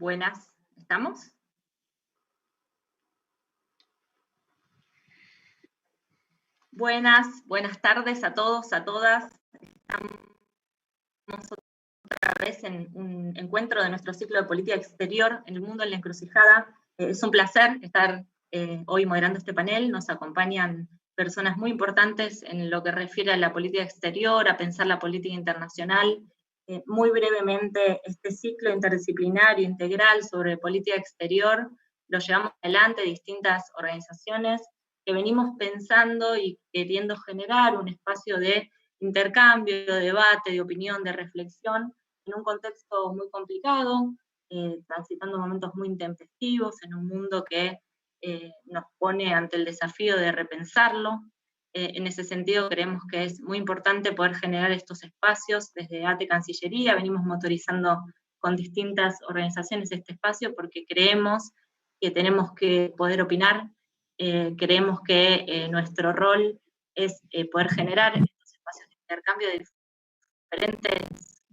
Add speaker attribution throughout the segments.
Speaker 1: Buenas, ¿estamos? Buenas tardes a todos, a todas. Estamos otra vez en un encuentro de nuestro ciclo de política exterior en el mundo en la encrucijada. Es un placer estar hoy moderando este panel. Nos acompañan personas muy importantes en lo que refiere a la política exterior, a pensar la política internacional. Muy brevemente, este ciclo interdisciplinario integral sobre política exterior lo llevamos adelante distintas organizaciones que venimos pensando y queriendo generar un espacio de intercambio, de debate, de opinión, de reflexión, en un contexto muy complicado, transitando momentos muy intempestivos, en un mundo que nos pone ante el desafío de repensarlo. En ese sentido creemos que es muy importante poder generar estos espacios. Desde ATE Cancillería venimos motorizando con distintas organizaciones este espacio porque creemos que tenemos que poder opinar, creemos que nuestro rol es poder generar estos espacios de intercambio de diferentes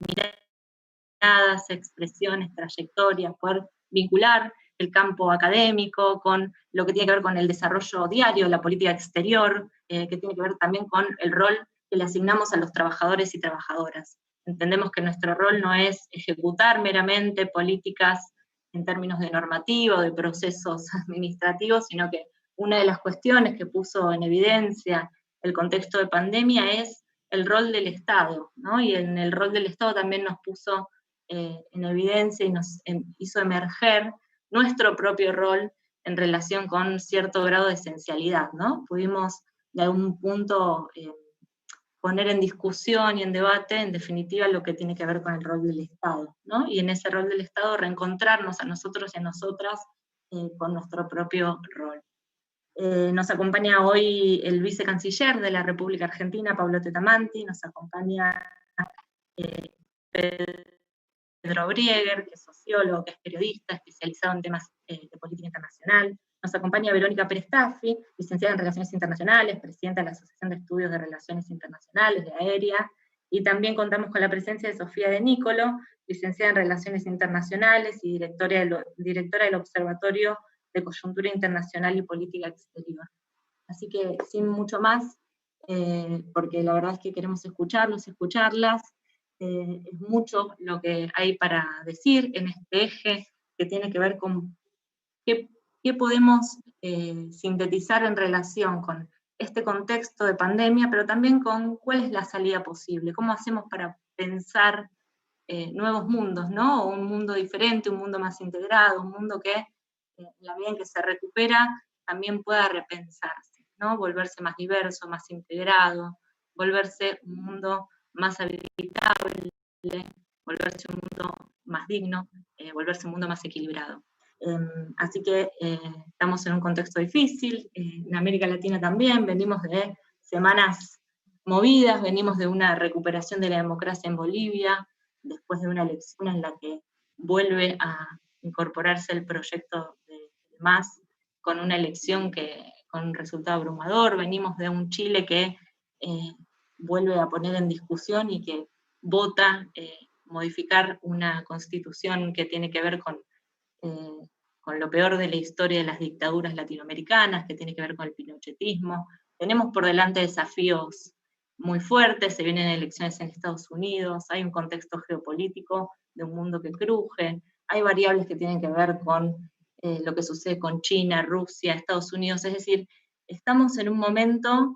Speaker 1: miradas, expresiones, trayectorias, poder vincular el campo académico con lo que tiene que ver con el desarrollo diario de la política exterior, que tiene que ver también con el rol que le asignamos a los trabajadores y trabajadoras. Entendemos que nuestro rol no es ejecutar meramente políticas en términos de normativa o de procesos administrativos, sino que una de las cuestiones que puso en evidencia el contexto de pandemia es el rol del Estado, ¿no? Y en el rol del Estado también nos puso en evidencia y nos hizo emerger nuestro propio rol en relación con cierto grado de esencialidad, ¿no? Pudimos de algún punto poner en discusión y en debate, en definitiva, lo que tiene que ver con el rol del Estado, ¿no? Y en ese rol del Estado reencontrarnos a nosotros y a nosotras con nuestro propio rol. Nos acompaña hoy el vicecanciller de la República Argentina, Pablo Tetamanti, nos acompaña Pedro Brieger, que es sociólogo, que es periodista, especializado en temas de política internacional. Nos acompaña Verónica Pérez Taffi, licenciada en Relaciones Internacionales, presidenta de la Asociación de Estudios de Relaciones Internacionales, de AERIA, y también contamos con la presencia de Sofía de Nicolo, licenciada en Relaciones Internacionales y directora del Observatorio de Coyuntura Internacional y Política Exterior. Así que sin mucho más, porque la verdad es que queremos escucharlos, escucharlas, es mucho lo que hay para decir en este eje que tiene que ver con qué podemos sintetizar en relación con este contexto de pandemia, pero también con cuál es la salida posible, cómo hacemos para pensar nuevos mundos, ¿no? O un mundo diferente, un mundo más integrado, un mundo que en la medida en que se recupera también pueda repensarse, ¿no? Volverse más diverso, más integrado, volverse un mundo más habitable, volverse un mundo más digno, volverse un mundo más equilibrado. Así que estamos en un contexto difícil, en América Latina también, venimos de semanas movidas, venimos de una recuperación de la democracia en Bolivia, después de una elección en la que vuelve a incorporarse el proyecto de MAS, con una elección con un resultado abrumador, venimos de un Chile que vuelve a poner en discusión y que vota modificar una constitución que tiene que ver con lo peor de la historia de las dictaduras latinoamericanas, que tiene que ver con el pinochetismo. Tenemos por delante desafíos muy fuertes, se vienen elecciones en Estados Unidos, hay un contexto geopolítico de un mundo que cruje, hay variables que tienen que ver con lo que sucede con China, Rusia, Estados Unidos, es decir, estamos en un momento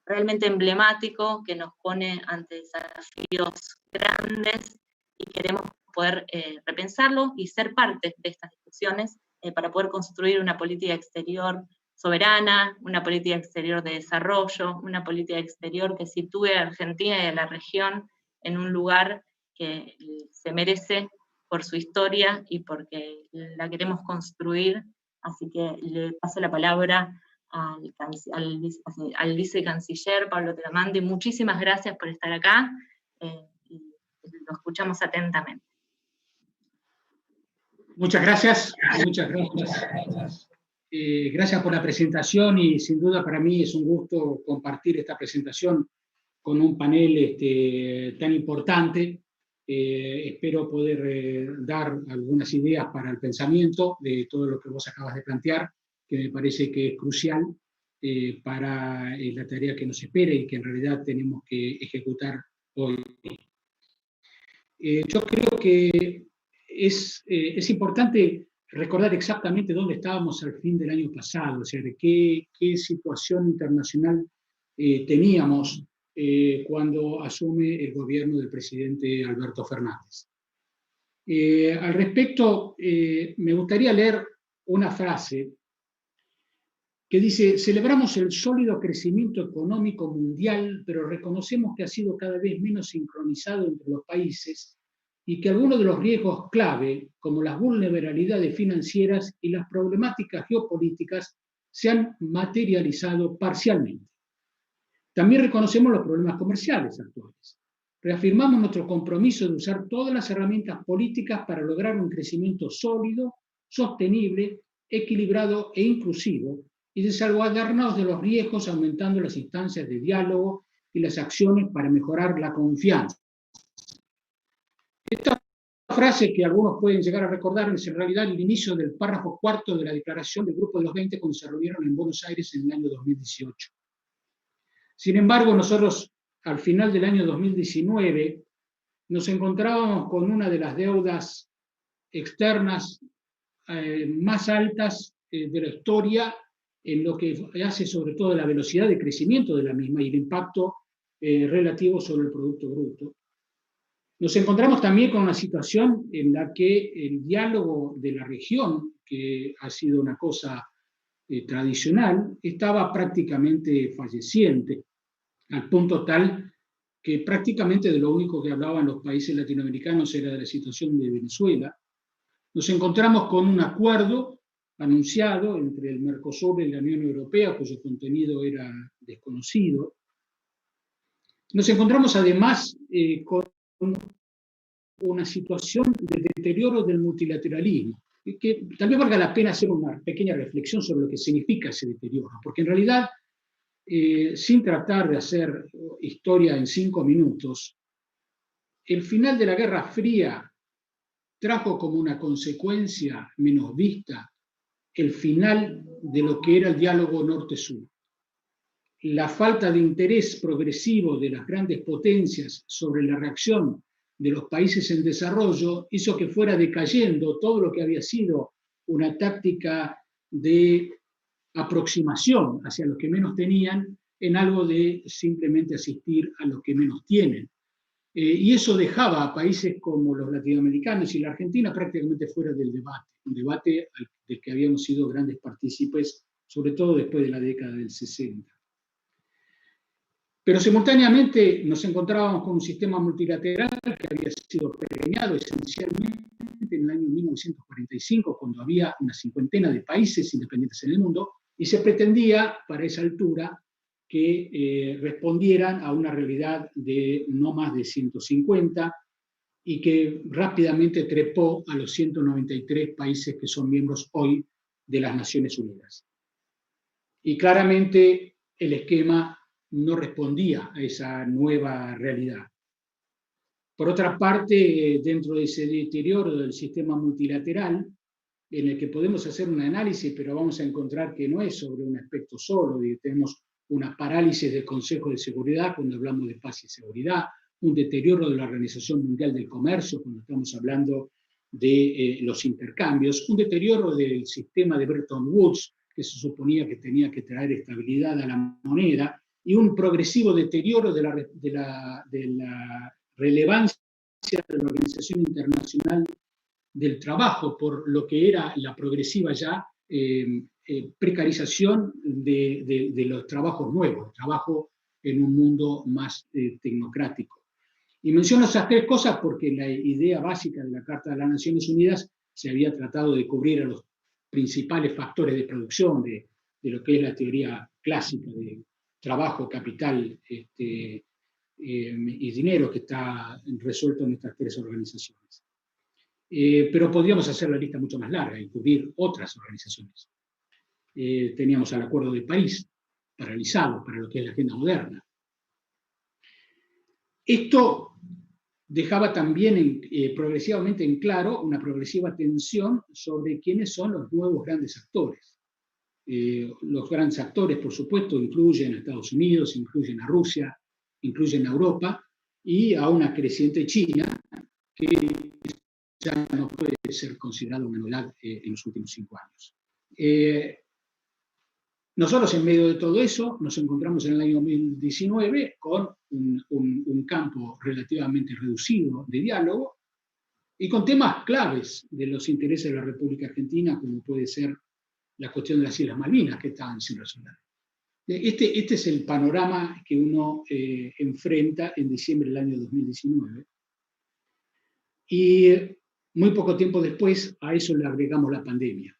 Speaker 1: realmente emblemático que nos pone ante desafíos grandes y queremos poder repensarlo y ser parte de estas discusiones para poder construir una política exterior soberana, una política exterior de desarrollo, una política exterior que sitúe a Argentina y a la región en un lugar que se merece por su historia y porque la queremos construir. Así que le paso la palabra al vicecanciller Pablo Tetamanti. Muchísimas gracias por estar acá y lo escuchamos atentamente.
Speaker 2: Muchas gracias, muchas gracias. Gracias por la presentación y sin duda para mí es un gusto compartir esta presentación con un panel tan importante. Espero poder dar algunas ideas para el pensamiento de todo lo que vos acabas de plantear, que me parece que es crucial para la tarea que nos espera y que en realidad tenemos que ejecutar hoy. Yo creo que es importante recordar exactamente dónde estábamos al fin del año pasado, o sea, de qué situación internacional teníamos cuando asume el gobierno del presidente Alberto Fernández. Al respecto, me gustaría leer una frase que dice: celebramos el sólido crecimiento económico mundial, pero reconocemos que ha sido cada vez menos sincronizado entre los países y que algunos de los riesgos clave, como las vulnerabilidades financieras y las problemáticas geopolíticas, se han materializado parcialmente. También reconocemos los problemas comerciales actuales. Reafirmamos nuestro compromiso de usar todas las herramientas políticas para lograr un crecimiento sólido, sostenible, equilibrado e inclusivo, y de salvaguardarnos de los riesgos aumentando las instancias de diálogo y las acciones para mejorar la confianza. Esta frase, que algunos pueden llegar a recordar, es en realidad el inicio del párrafo cuarto de la declaración del Grupo de los 20 cuando se reunieron en Buenos Aires en el año 2018. Sin embargo, nosotros al final del año 2019 nos encontrábamos con una de las deudas externas más altas de la historia, en lo que hace sobre todo la velocidad de crecimiento de la misma y el impacto relativo sobre el Producto Bruto. Nos encontramos también con una situación en la que el diálogo de la región, que ha sido una cosa tradicional, estaba prácticamente falleciente, al punto tal que prácticamente de lo único que hablaban los países latinoamericanos era de la situación de Venezuela. Nos encontramos con un acuerdo anunciado entre el Mercosur y la Unión Europea, cuyo contenido era desconocido. Nos encontramos además con una situación de deterioro del multilateralismo, que tal vez valga la pena hacer una pequeña reflexión sobre lo que significa ese deterioro, porque en realidad, sin tratar de hacer historia en 5 minutos, el final de la Guerra Fría trajo como una consecuencia menos vista el final de lo que era el diálogo norte-sur. La falta de interés progresivo de las grandes potencias sobre la reacción de los países en desarrollo hizo que fuera decayendo todo lo que había sido una táctica de aproximación hacia los que menos tenían en algo de simplemente asistir a los que menos tienen. Y eso dejaba a países como los latinoamericanos y la Argentina prácticamente fuera del debate, un debate del que habíamos sido grandes partícipes, sobre todo después de la década del 60. Pero simultáneamente nos encontrábamos con un sistema multilateral que había sido pergeñado esencialmente en el año 1945, cuando había una cincuentena de países independientes en el mundo, y se pretendía, para esa altura, que respondieran a una realidad de no más de 150 y que rápidamente trepó a los 193 países que son miembros hoy de las Naciones Unidas. Y claramente el esquema no respondía a esa nueva realidad. Por otra parte, dentro de ese deterioro del sistema multilateral, en el que podemos hacer un análisis, pero vamos a encontrar que no es sobre un aspecto solo, y tenemos una parálisis del Consejo de Seguridad cuando hablamos de paz y seguridad, un deterioro de la Organización Mundial del Comercio cuando estamos hablando de los intercambios, un deterioro del sistema de Bretton Woods, que se suponía que tenía que traer estabilidad a la moneda, y un progresivo deterioro de la relevancia de la Organización Internacional del Trabajo por lo que era la progresiva ya precarización de los trabajos nuevos, trabajo en un mundo más tecnocrático. Y menciono esas 3 cosas porque la idea básica de la Carta de las Naciones Unidas se había tratado de cubrir a los principales factores de producción de lo que es la teoría clásica de trabajo, capital y dinero, que está resuelto en estas 3 organizaciones. Pero podríamos hacer la lista mucho más larga y cubrir otras organizaciones. Teníamos el Acuerdo de París, paralizado para lo que es la agenda moderna. Esto dejaba también progresivamente en claro una progresiva tensión sobre quiénes son los nuevos grandes actores. Los grandes actores, por supuesto, incluyen a Estados Unidos, incluyen a Rusia, incluyen a Europa y a una creciente China, que ya no puede ser considerada una novedad en los últimos 5 años. Nosotros, en medio de todo eso, nos encontramos en el año 2019 con un campo relativamente reducido de diálogo y con temas claves de los intereses de la República Argentina, como puede ser la cuestión de las Islas Malvinas, que estaban sin resolver. Este es el panorama que uno enfrenta en diciembre del año 2019. Y muy poco tiempo después a eso le agregamos la pandemia.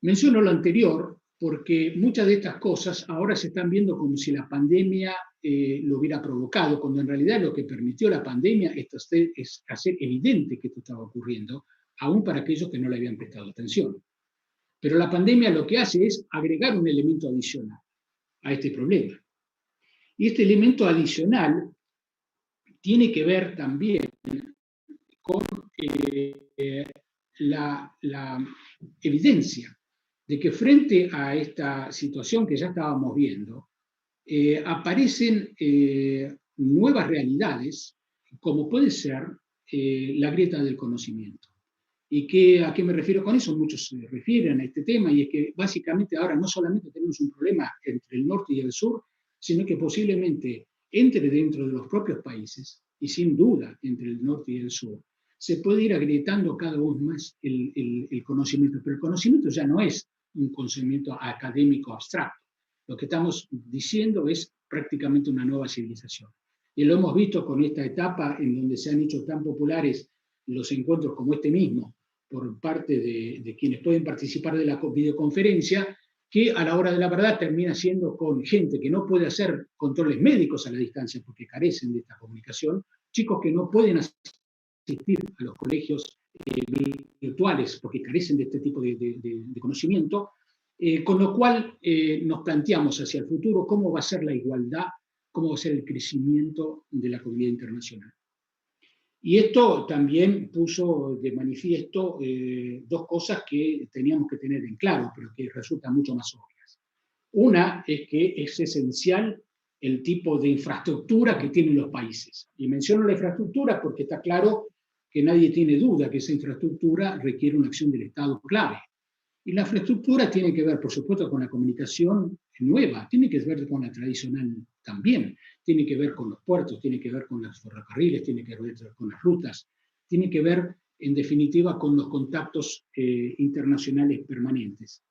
Speaker 2: Menciono lo anterior porque muchas de estas cosas ahora se están viendo como si la pandemia lo hubiera provocado, cuando en realidad lo que permitió la pandemia es hacer evidente que esto estaba ocurriendo, aún para aquellos que no le habían prestado atención. Pero la pandemia lo que hace es agregar un elemento adicional a este problema. Y este elemento adicional tiene que ver también con la evidencia de que frente a esta situación que ya estábamos viendo, aparecen nuevas realidades, como puede ser la grieta del conocimiento. ¿Y a qué me refiero con eso? Muchos se refieren a este tema, y es que básicamente ahora no solamente tenemos un problema entre el norte y el sur, sino que posiblemente entre dentro de los propios países, y sin duda entre el norte y el sur, se puede ir agrietando cada vez más el conocimiento. Pero el conocimiento ya no es un conocimiento académico abstracto. Lo que estamos diciendo es prácticamente una nueva civilización. Y lo hemos visto con esta etapa en donde se han hecho tan populares los encuentros como este mismo, por parte de quienes pueden participar de la videoconferencia, que a la hora de la verdad termina siendo con gente que no puede hacer controles médicos a la distancia porque carecen de esta comunicación, chicos que no pueden asistir a los colegios virtuales porque carecen de este tipo de conocimiento, con lo cual nos planteamos hacia el futuro cómo va a ser la igualdad, cómo va a ser el crecimiento de la comunidad internacional. Y esto también puso de manifiesto dos cosas que teníamos que tener en claro, pero que resultan mucho más obvias. Una es que es esencial el tipo de infraestructura que tienen los países. Y menciono la infraestructura porque está claro que nadie tiene duda que esa infraestructura requiere una acción del Estado clave. Y la infraestructura tiene que ver, por supuesto, con la comunicación nueva, tiene que ver con la tradicional también, tiene que ver con los puertos, tiene que ver con los ferrocarriles, tiene que ver con las rutas, tiene que ver, en definitiva, con los contactos internacionales permanentes.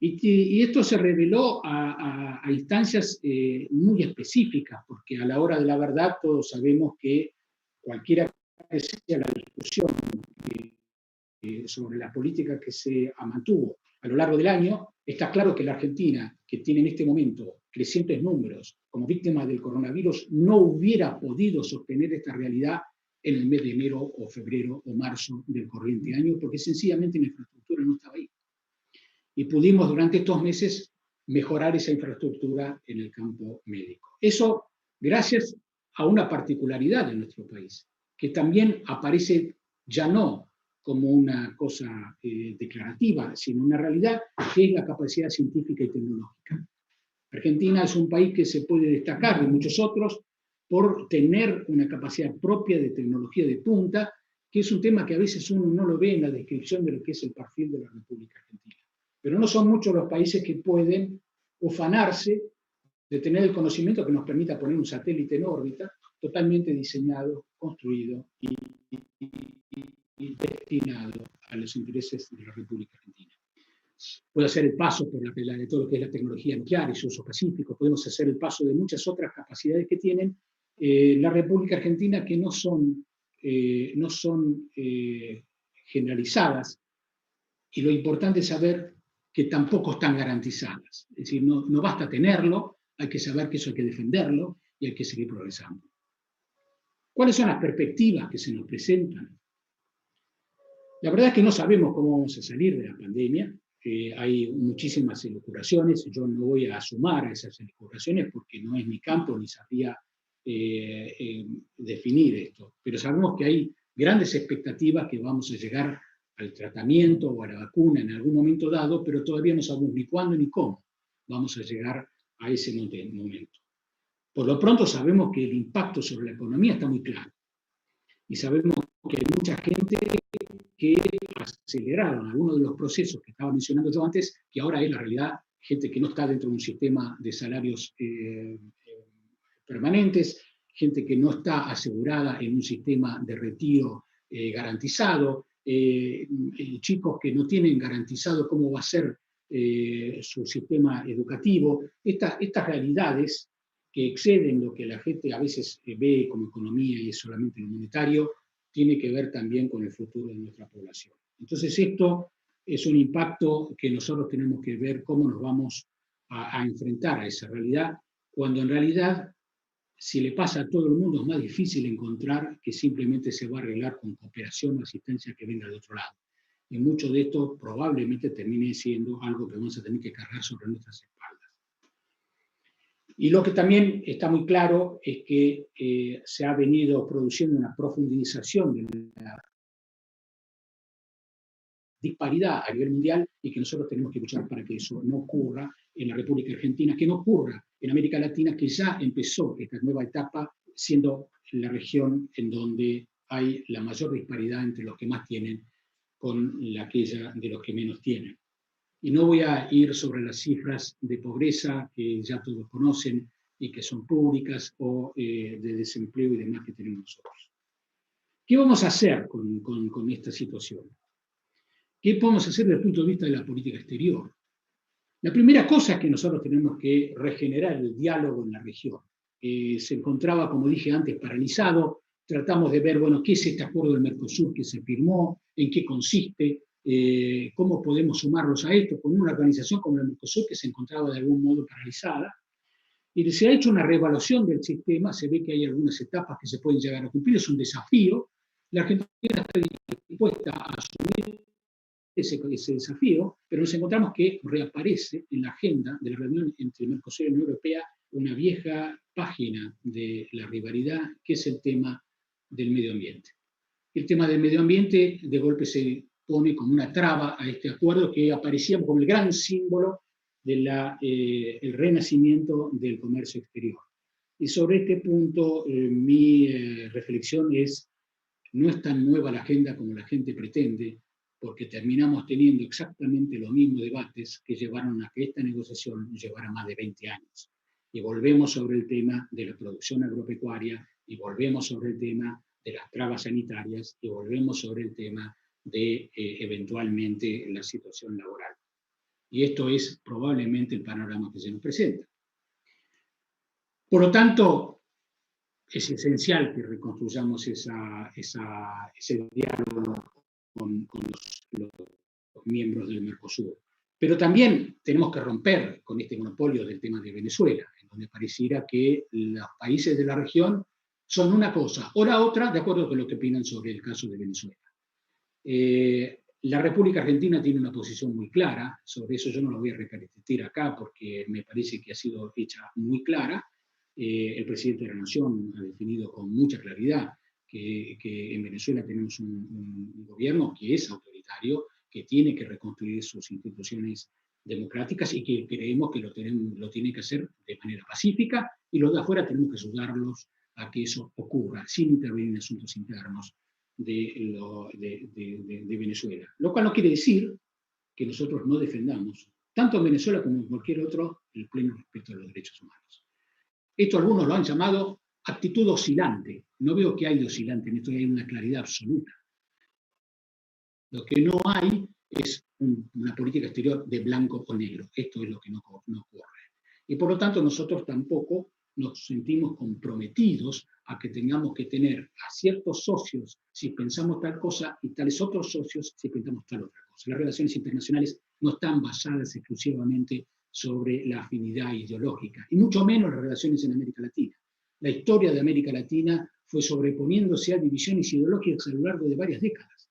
Speaker 2: Y esto se reveló a instancias muy específicas, porque a la hora de la verdad todos sabemos que cualquiera que sea la discusión sobre la política que se mantuvo a lo largo del año, está claro que la Argentina, que tiene en este momento crecientes números como víctima del coronavirus, no hubiera podido sostener esta realidad en el mes de enero o febrero o marzo del corriente año, porque sencillamente la infraestructura no estaba ahí. Y pudimos durante estos meses mejorar esa infraestructura en el campo médico. Eso gracias a una particularidad de nuestro país, que también aparece ya no como una cosa declarativa, sino una realidad, que es la capacidad científica y tecnológica. Argentina es un país que se puede destacar de muchos otros por tener una capacidad propia de tecnología de punta, que es un tema que a veces uno no lo ve en la descripción de lo que es el perfil de la República Argentina. Pero no son muchos los países que pueden ufanarse de tener el conocimiento que nos permita poner un satélite en órbita totalmente diseñado, construido y destinado a los intereses de la República Argentina. Puede hacer el paso por de todo lo que es la tecnología nuclear y su uso pacífico, podemos hacer el paso de muchas otras capacidades que tienen la República Argentina, que no son generalizadas, y lo importante es saber que tampoco están garantizadas. Es decir, no basta tenerlo, hay que saber que eso hay que defenderlo y hay que seguir progresando. ¿Cuáles son las perspectivas que se nos presentan? La verdad es que no sabemos cómo vamos a salir de la pandemia. Hay muchísimas elucubraciones, yo no voy a sumar a esas elucubraciones porque no es mi campo, ni sabría definir esto, pero sabemos que hay grandes expectativas que vamos a llegar al tratamiento o a la vacuna en algún momento dado, pero todavía no sabemos ni cuándo ni cómo vamos a llegar a ese momento. Por lo pronto sabemos que el impacto sobre la economía está muy claro, y sabemos que hay mucha gente que aceleraron algunos de los procesos que estaba mencionando yo antes, que ahora es la realidad, gente que no está dentro de un sistema de salarios permanentes, gente que no está asegurada en un sistema de retiro garantizado, chicos que no tienen garantizado cómo va a ser su sistema educativo. Estas realidades que exceden lo que la gente a veces ve como economía y es solamente lo monetario, tiene que ver también con el futuro de nuestra población. Entonces esto es un impacto que nosotros tenemos que ver cómo nos vamos a enfrentar a esa realidad, cuando en realidad, si le pasa a todo el mundo, es más difícil encontrar que simplemente se va a arreglar con cooperación o asistencia que venga de otro lado. Y mucho de esto probablemente termine siendo algo que vamos a tener que cargar sobre nuestras espaldas. Y lo que también está muy claro es que se ha venido produciendo una profundización de la disparidad a nivel mundial y que nosotros tenemos que luchar para que eso no ocurra en la República Argentina, que no ocurra en América Latina, que ya empezó esta nueva etapa siendo la región en donde hay la mayor disparidad entre los que más tienen con aquella de los que menos tienen. Y no voy a ir sobre las cifras de pobreza que ya todos conocen y que son públicas, o de desempleo y demás que tenemos nosotros. ¿Qué vamos a hacer con esta situación? ¿Qué podemos hacer desde el punto de vista de la política exterior? La primera cosa es que nosotros tenemos que regenerar el diálogo en la región. Se encontraba, como dije antes, paralizado. Tratamos de ver, bueno, qué es este acuerdo del Mercosur que se firmó, en qué consiste, cómo podemos sumarlos a esto, con una organización como el Mercosur que se encontraba de algún modo paralizada. Y se ha hecho una reevaluación del sistema, se ve que hay algunas etapas que se pueden llegar a cumplir, es un desafío. La Argentina está dispuesta a asumir ese desafío, pero nos encontramos que reaparece en la agenda de la reunión entre Mercosur y la Unión Europea una vieja página de la rivalidad, que es el tema del medio ambiente. El tema del medio ambiente de golpe se pone como una traba a este acuerdo que aparecía como el gran símbolo del renacimiento del comercio exterior. Y sobre este punto mi reflexión es, no es tan nueva la agenda como la gente pretende, porque terminamos teniendo exactamente los mismos debates que llevaron a que esta negociación llevara más de 20 años. Y volvemos sobre el tema de la producción agropecuaria, y volvemos sobre el tema de las trabas sanitarias, y volvemos sobre el tema de eventualmente la situación laboral. Y esto es probablemente el panorama que se nos presenta. Por lo tanto, es esencial que reconstruyamos ese diálogo con los miembros del Mercosur. Pero también tenemos que romper con este monopolio del tema de Venezuela, en donde pareciera que los países de la región son una cosa o la otra, de acuerdo con lo que opinan sobre el caso de Venezuela. La República Argentina tiene una posición muy clara, sobre eso yo no lo voy a repetir acá porque me parece que ha sido hecha muy clara. El presidente de la Nación ha definido con mucha claridad que en Venezuela tenemos un gobierno que es autoritario, que tiene que reconstruir sus instituciones democráticas y que creemos que lo tiene que hacer de manera pacífica, y los de afuera tenemos que ayudarlos a que eso ocurra, sin intervenir en asuntos internos de Venezuela. Lo cual no quiere decir que nosotros no defendamos, tanto en Venezuela como en cualquier otro, el pleno respeto de los derechos humanos. Esto algunos lo han llamado actitud oscilante. No veo que hay de oscilante, en esto hay una claridad absoluta. Lo que no hay es una política exterior de blanco o negro. Esto es lo que no ocurre. Y por lo tanto nosotros tampoco nos sentimos comprometidos a que tengamos que tener a ciertos socios si pensamos tal cosa y tales otros socios si pensamos tal otra cosa. Las relaciones internacionales no están basadas exclusivamente sobre la afinidad ideológica, y mucho menos las relaciones en América Latina. La historia de América Latina fue sobreponiéndose a divisiones ideológicas a lo largo de varias décadas.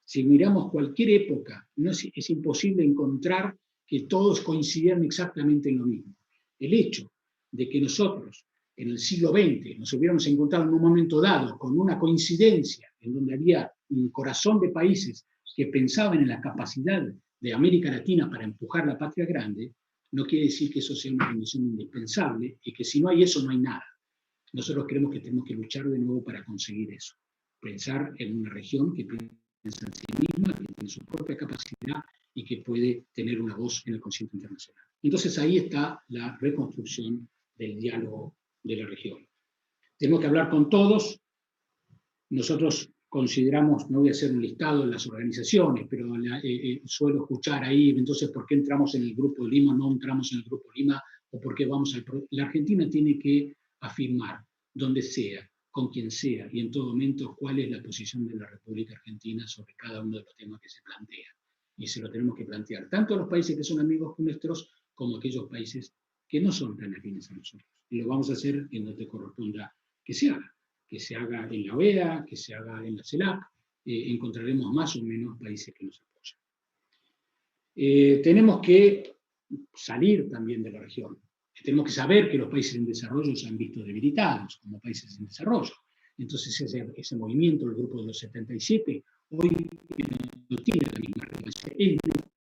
Speaker 2: Si miramos cualquier época, es imposible encontrar que todos coincidieran exactamente en lo mismo. El hecho de que nosotros en el siglo XX nos hubiéramos encontrado en un momento dado con una coincidencia en donde había un corazón de países que pensaban en la capacidad de América Latina para empujar la patria grande, no quiere decir que eso sea una condición indispensable y que si no hay eso no hay nada. Nosotros creemos que tenemos que luchar de nuevo para conseguir eso. Pensar en una región que piensa en sí misma, que tiene su propia capacidad y que puede tener una voz en el concierto internacional. Entonces ahí está la reconstrucción del diálogo de la región. Tenemos que hablar con todos. Nosotros consideramos, no voy a hacer un listado de las organizaciones, pero suelo escuchar ahí, entonces, ¿por qué entramos en el Grupo de Lima, no entramos en el Grupo de Lima, o por qué vamos al... La Argentina tiene que afirmar, donde sea, con quien sea, y en todo momento, cuál es la posición de la República Argentina sobre cada uno de los temas que se plantean. Y se lo tenemos que plantear, tanto a los países que son amigos nuestros, como a aquellos países que no son tan afines a nosotros. Y lo vamos a hacer en donde corresponda que se haga en la OEA, que se haga en la CELAC, encontraremos más o menos países que nos apoyan. Tenemos que salir también de la región. Tenemos que saber que los países en desarrollo se han visto debilitados como países en desarrollo. Entonces ese movimiento, el Grupo de los 77, hoy no tiene la misma relevancia. Es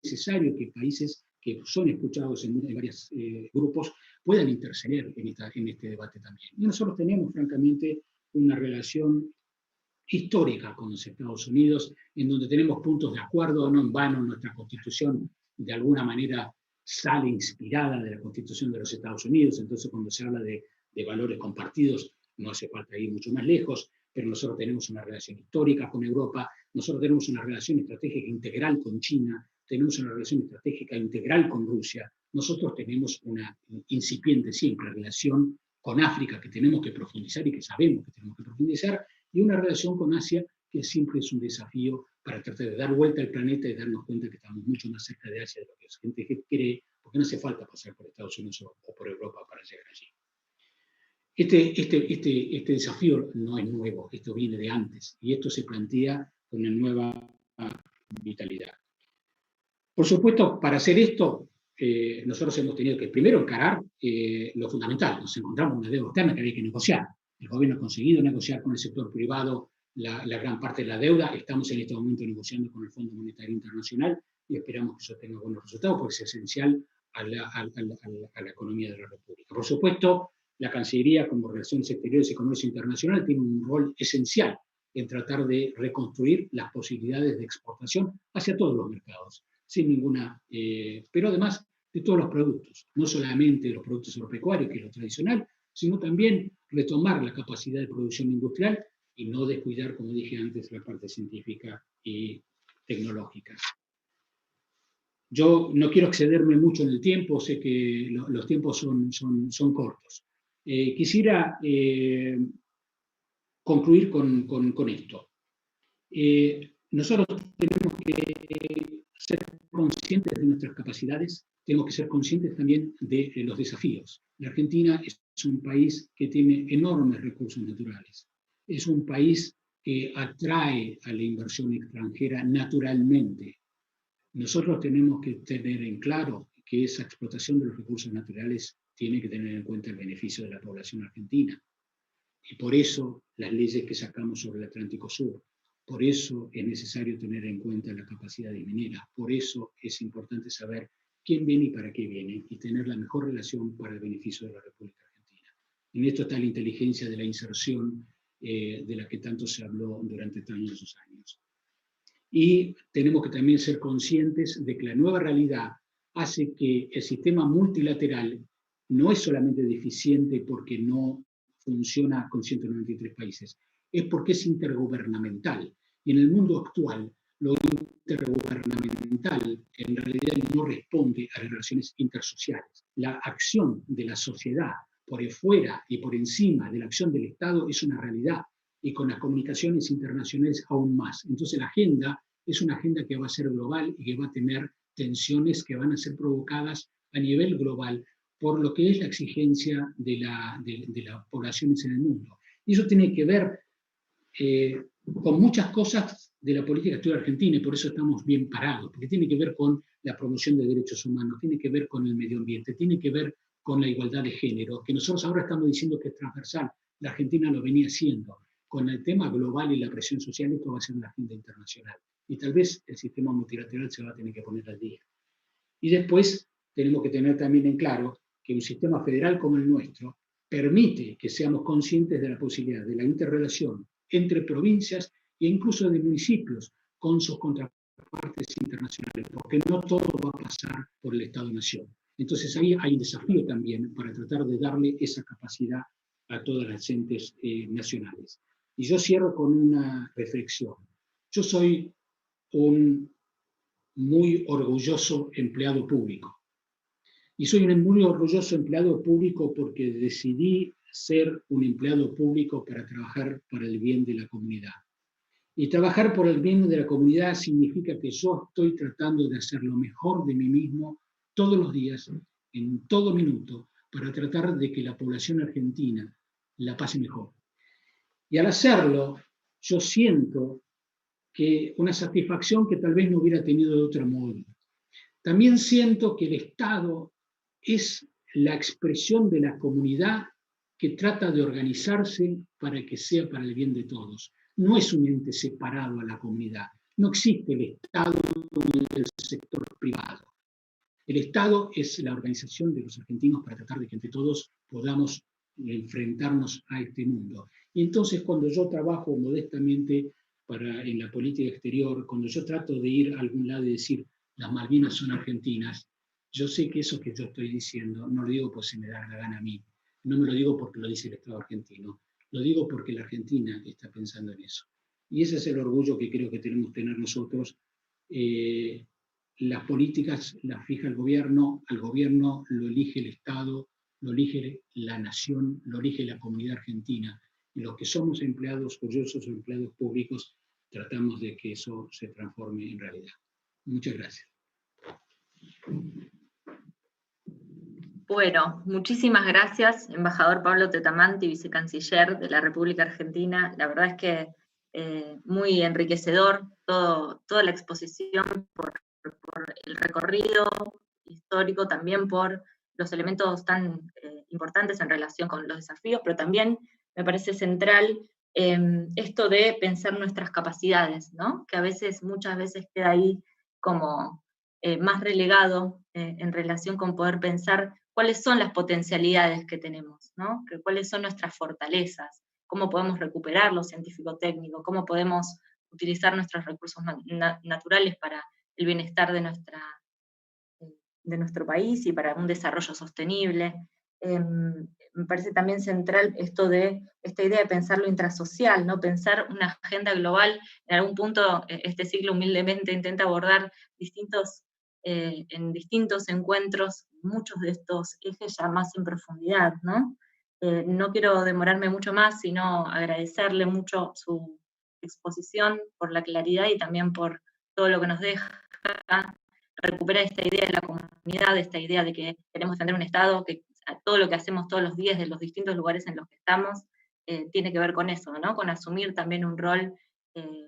Speaker 2: necesario que países que son escuchados en varios grupos puedan interceder en este debate también. Y nosotros tenemos, francamente, una relación histórica con los Estados Unidos, en donde tenemos puntos de acuerdo, no en vano nuestra Constitución de alguna manera sale inspirada de la Constitución de los Estados Unidos, entonces cuando se habla de valores compartidos no hace falta ir mucho más lejos, pero nosotros tenemos una relación histórica con Europa, nosotros tenemos una relación estratégica integral con China, tenemos una relación estratégica integral con Rusia, nosotros tenemos una incipiente siempre relación con África que tenemos que profundizar y que sabemos que tenemos que profundizar, y una relación con Asia que siempre es un desafío para tratar de dar vuelta al planeta y darnos cuenta que estamos mucho más cerca de Asia de lo que la gente cree, porque no hace falta pasar por Estados Unidos o por Europa para llegar allí. Este desafío no es nuevo, esto viene de antes, y esto se plantea con una nueva vitalidad. Por supuesto, para hacer esto, nosotros hemos tenido que primero encarar lo fundamental. Nos encontramos una deuda externa que había que negociar. El gobierno ha conseguido negociar con el sector privado la gran parte de la deuda. Estamos en este momento negociando con el Fondo Monetario Internacional y esperamos que eso tenga buenos resultados porque es esencial a la economía de la República. Por supuesto, la Cancillería, como Relaciones Exteriores y Comercio Internacional, tiene un rol esencial en tratar de reconstruir las posibilidades de exportación hacia todos los mercados, sin ninguna, pero además de todos los productos, no solamente los productos agropecuarios, que es lo tradicional, sino también retomar la capacidad de producción industrial y no descuidar, como dije antes, la parte científica y tecnológica. Yo no quiero excederme mucho en el tiempo, sé que los tiempos son cortos. Quisiera concluir con esto. Nosotros tenemos que ser conscientes de nuestras capacidades, tenemos que ser conscientes también de los desafíos. La Argentina es un país que tiene enormes recursos naturales. Es un país que atrae a la inversión extranjera naturalmente. Nosotros tenemos que tener en claro que esa explotación de los recursos naturales tiene que tener en cuenta el beneficio de la población argentina. Y por eso las leyes que sacamos sobre el Atlántico Sur, por eso es necesario tener en cuenta la capacidad de minera, por eso es importante saber quién viene y para qué viene, y tener la mejor relación para el beneficio de la República Argentina. En esto está la inteligencia de la inserción de la que tanto se habló durante tantos años. Y tenemos que también ser conscientes de que la nueva realidad hace que el sistema multilateral no es solamente deficiente porque no funciona con 193 países, es porque es intergubernamental. Y en el mundo actual, lo intergubernamental en realidad no responde a las relaciones intersociales. La acción de la sociedad por fuera y por encima de la acción del Estado es una realidad, y con las comunicaciones internacionales aún más. Entonces la agenda es una agenda que va a ser global y que va a tener tensiones que van a ser provocadas a nivel global por lo que es la exigencia de las poblaciones en el mundo. Y eso tiene que ver con muchas cosas de la política exterior argentina, y por eso estamos bien parados, porque tiene que ver con la promoción de derechos humanos, tiene que ver con el medio ambiente, tiene que ver con la igualdad de género, que nosotros ahora estamos diciendo que es transversal. La Argentina lo venía haciendo. Con el tema global y la presión social, esto va a ser una agenda internacional. Y tal vez el sistema multilateral se va a tener que poner al día. Y después tenemos que tener también en claro que un sistema federal como el nuestro permite que seamos conscientes de la posibilidad de la interrelación entre provincias e incluso de municipios con sus contrapartes internacionales, porque no todo va a pasar por el Estado-Nación. Entonces ahí hay un desafío también para tratar de darle esa capacidad a todas las entes nacionales. Y yo cierro con una reflexión. Yo soy un muy orgulloso empleado público. Y soy un muy orgulloso empleado público porque decidí ser un empleado público para trabajar para el bien de la comunidad. Y trabajar por el bien de la comunidad significa que yo estoy tratando de hacer lo mejor de mí mismo todos los días, en todo minuto, para tratar de que la población argentina la pase mejor. Y al hacerlo, yo siento que una satisfacción que tal vez no hubiera tenido de otro modo. También siento que el Estado es la expresión de la comunidad que trata de organizarse para que sea para el bien de todos. No es un ente separado a la comunidad. No existe el Estado ni el sector privado. El Estado es la organización de los argentinos para tratar de que entre todos podamos enfrentarnos a este mundo. Y entonces cuando yo trabajo modestamente en la política exterior, cuando yo trato de ir a algún lado y decir las Malvinas son argentinas, yo sé que eso que yo estoy diciendo no lo digo porque se me da la gana a mí, no me lo digo porque lo dice el Estado argentino, lo digo porque la Argentina está pensando en eso. Y ese es el orgullo que creo que tenemos que tener nosotros. Las políticas las fija el gobierno, al gobierno lo elige el Estado, lo elige la nación, lo elige la comunidad argentina. Y los que somos empleados orgullosos o empleados públicos, tratamos de que eso se transforme en realidad. Muchas gracias.
Speaker 1: Bueno, muchísimas gracias, embajador Pablo Tetamanti, vicecanciller de la República Argentina. La verdad es que muy enriquecedor toda la exposición por el recorrido histórico, también por los elementos tan importantes en relación con los desafíos, pero también me parece central esto de pensar nuestras capacidades, ¿no? Que a veces, muchas veces queda ahí como más relegado en relación con poder pensar cuáles son las potencialidades que tenemos, ¿no? Cuáles son nuestras fortalezas, cómo podemos recuperar lo científico-técnico, cómo podemos utilizar nuestros recursos naturales para el bienestar de nuestro país y para un desarrollo sostenible. Me parece también central esta idea de pensar lo intrasocial, ¿no? Pensar una agenda global. En algún punto este ciclo humildemente intenta abordar en distintos encuentros muchos de estos ejes ya más en profundidad, ¿no? No quiero demorarme mucho más, sino agradecerle mucho su exposición por la claridad y también por todo lo que nos deja, recuperar esta idea de la comunidad, esta idea de que queremos tener un Estado, que todo lo que hacemos todos los días de los distintos lugares en los que estamos tiene que ver con eso, ¿no? Con asumir también un rol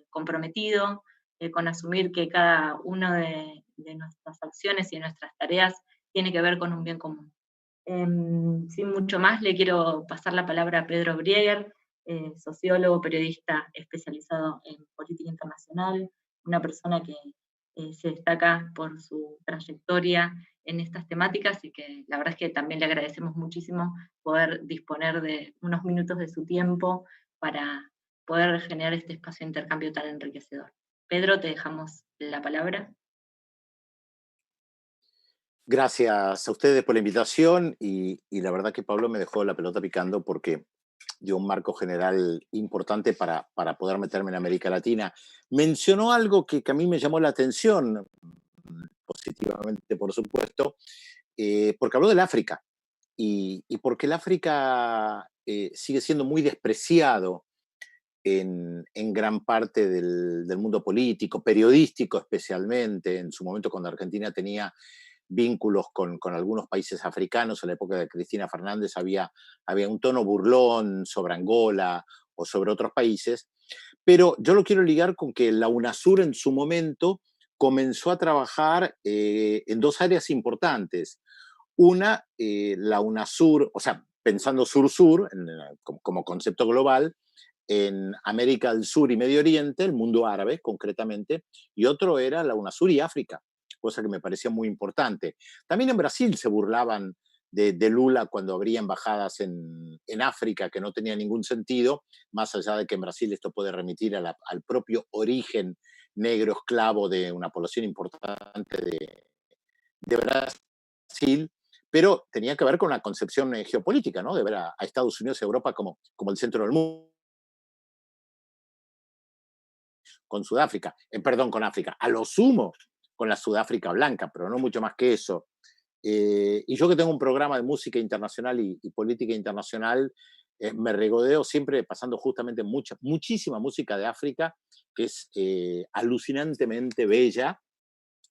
Speaker 1: comprometido, con asumir que cada una de nuestras acciones y de nuestras tareas tiene que ver con un bien común. Sin mucho más, le quiero pasar la palabra a Pedro Brieger, sociólogo, periodista especializado en política internacional, una persona que se destaca por su trayectoria en estas temáticas y que la verdad es que también le agradecemos muchísimo poder disponer de unos minutos de su tiempo para poder generar este espacio de intercambio tan enriquecedor. Pedro, te dejamos la palabra.
Speaker 3: Gracias a ustedes por la invitación y la verdad que Pablo me dejó la pelota picando porque dio un marco general importante para poder meterme en América Latina. Mencionó algo que a mí me llamó la atención, positivamente por supuesto, porque habló del África y porque el África sigue siendo muy despreciado en gran parte del mundo político, periodístico especialmente, en su momento cuando Argentina tenía vínculos con algunos países africanos. En la época de Cristina Fernández había un tono burlón sobre Angola o sobre otros países, pero yo lo quiero ligar con que la UNASUR en su momento comenzó a trabajar en dos áreas importantes. Una, la UNASUR, o sea, pensando sur-sur como concepto global, en América del Sur y Medio Oriente, el mundo árabe concretamente, y otro era la UNASUR y África, cosa que me parecía muy importante. También en Brasil se burlaban de Lula cuando abría embajadas en África, que no tenía ningún sentido, más allá de que en Brasil esto puede remitir al propio origen negro esclavo de una población importante de Brasil, pero tenía que ver con la concepción geopolítica, ¿no? De ver a Estados Unidos y Europa como el centro del mundo, con Sudáfrica, perdón, con África, a lo sumo con la Sudáfrica blanca, pero no mucho más que eso. Y yo que tengo un programa de música internacional y política internacional, me regodeo siempre pasando justamente muchísima música de África, que es alucinantemente bella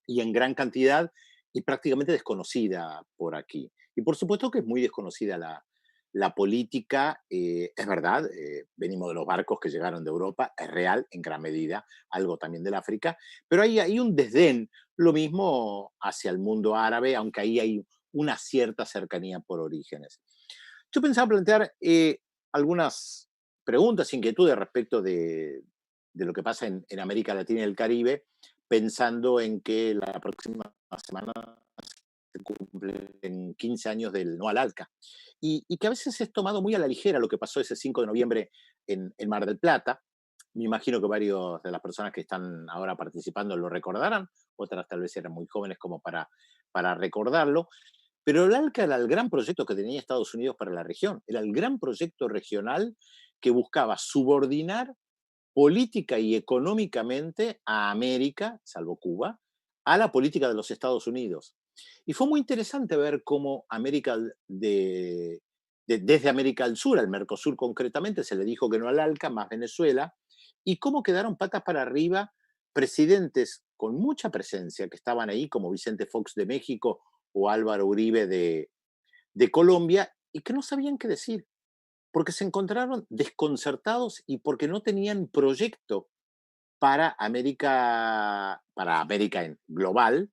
Speaker 3: y en gran cantidad y prácticamente desconocida por aquí. Y por supuesto que es muy desconocida la política, es verdad, venimos de los barcos que llegaron de Europa, es real en gran medida, algo también del África, pero hay un desdén, lo mismo hacia el mundo árabe, aunque ahí hay una cierta cercanía por orígenes. Yo pensaba plantear algunas preguntas, inquietudes respecto de lo que pasa en América Latina y el Caribe, pensando en que la próxima semana se cumplen 15 años del no al ALCA. Y que a veces es tomado muy a la ligera lo que pasó ese 5 de noviembre en Mar del Plata. Me imagino que varios de las personas que están ahora participando lo recordarán, otras tal vez eran muy jóvenes como para recordarlo. Pero el ALCA era el gran proyecto que tenía Estados Unidos para la región. Era el gran proyecto regional que buscaba subordinar política y económicamente a América, salvo Cuba, a la política de los Estados Unidos. Y fue muy interesante ver cómo desde América del Sur, al Mercosur concretamente, se le dijo que no al ALCA, más Venezuela, y cómo quedaron patas para arriba presidentes con mucha presencia que estaban ahí, como Vicente Fox de México o Álvaro Uribe de Colombia, y que no sabían qué decir porque se encontraron desconcertados y porque no tenían proyecto para América en global,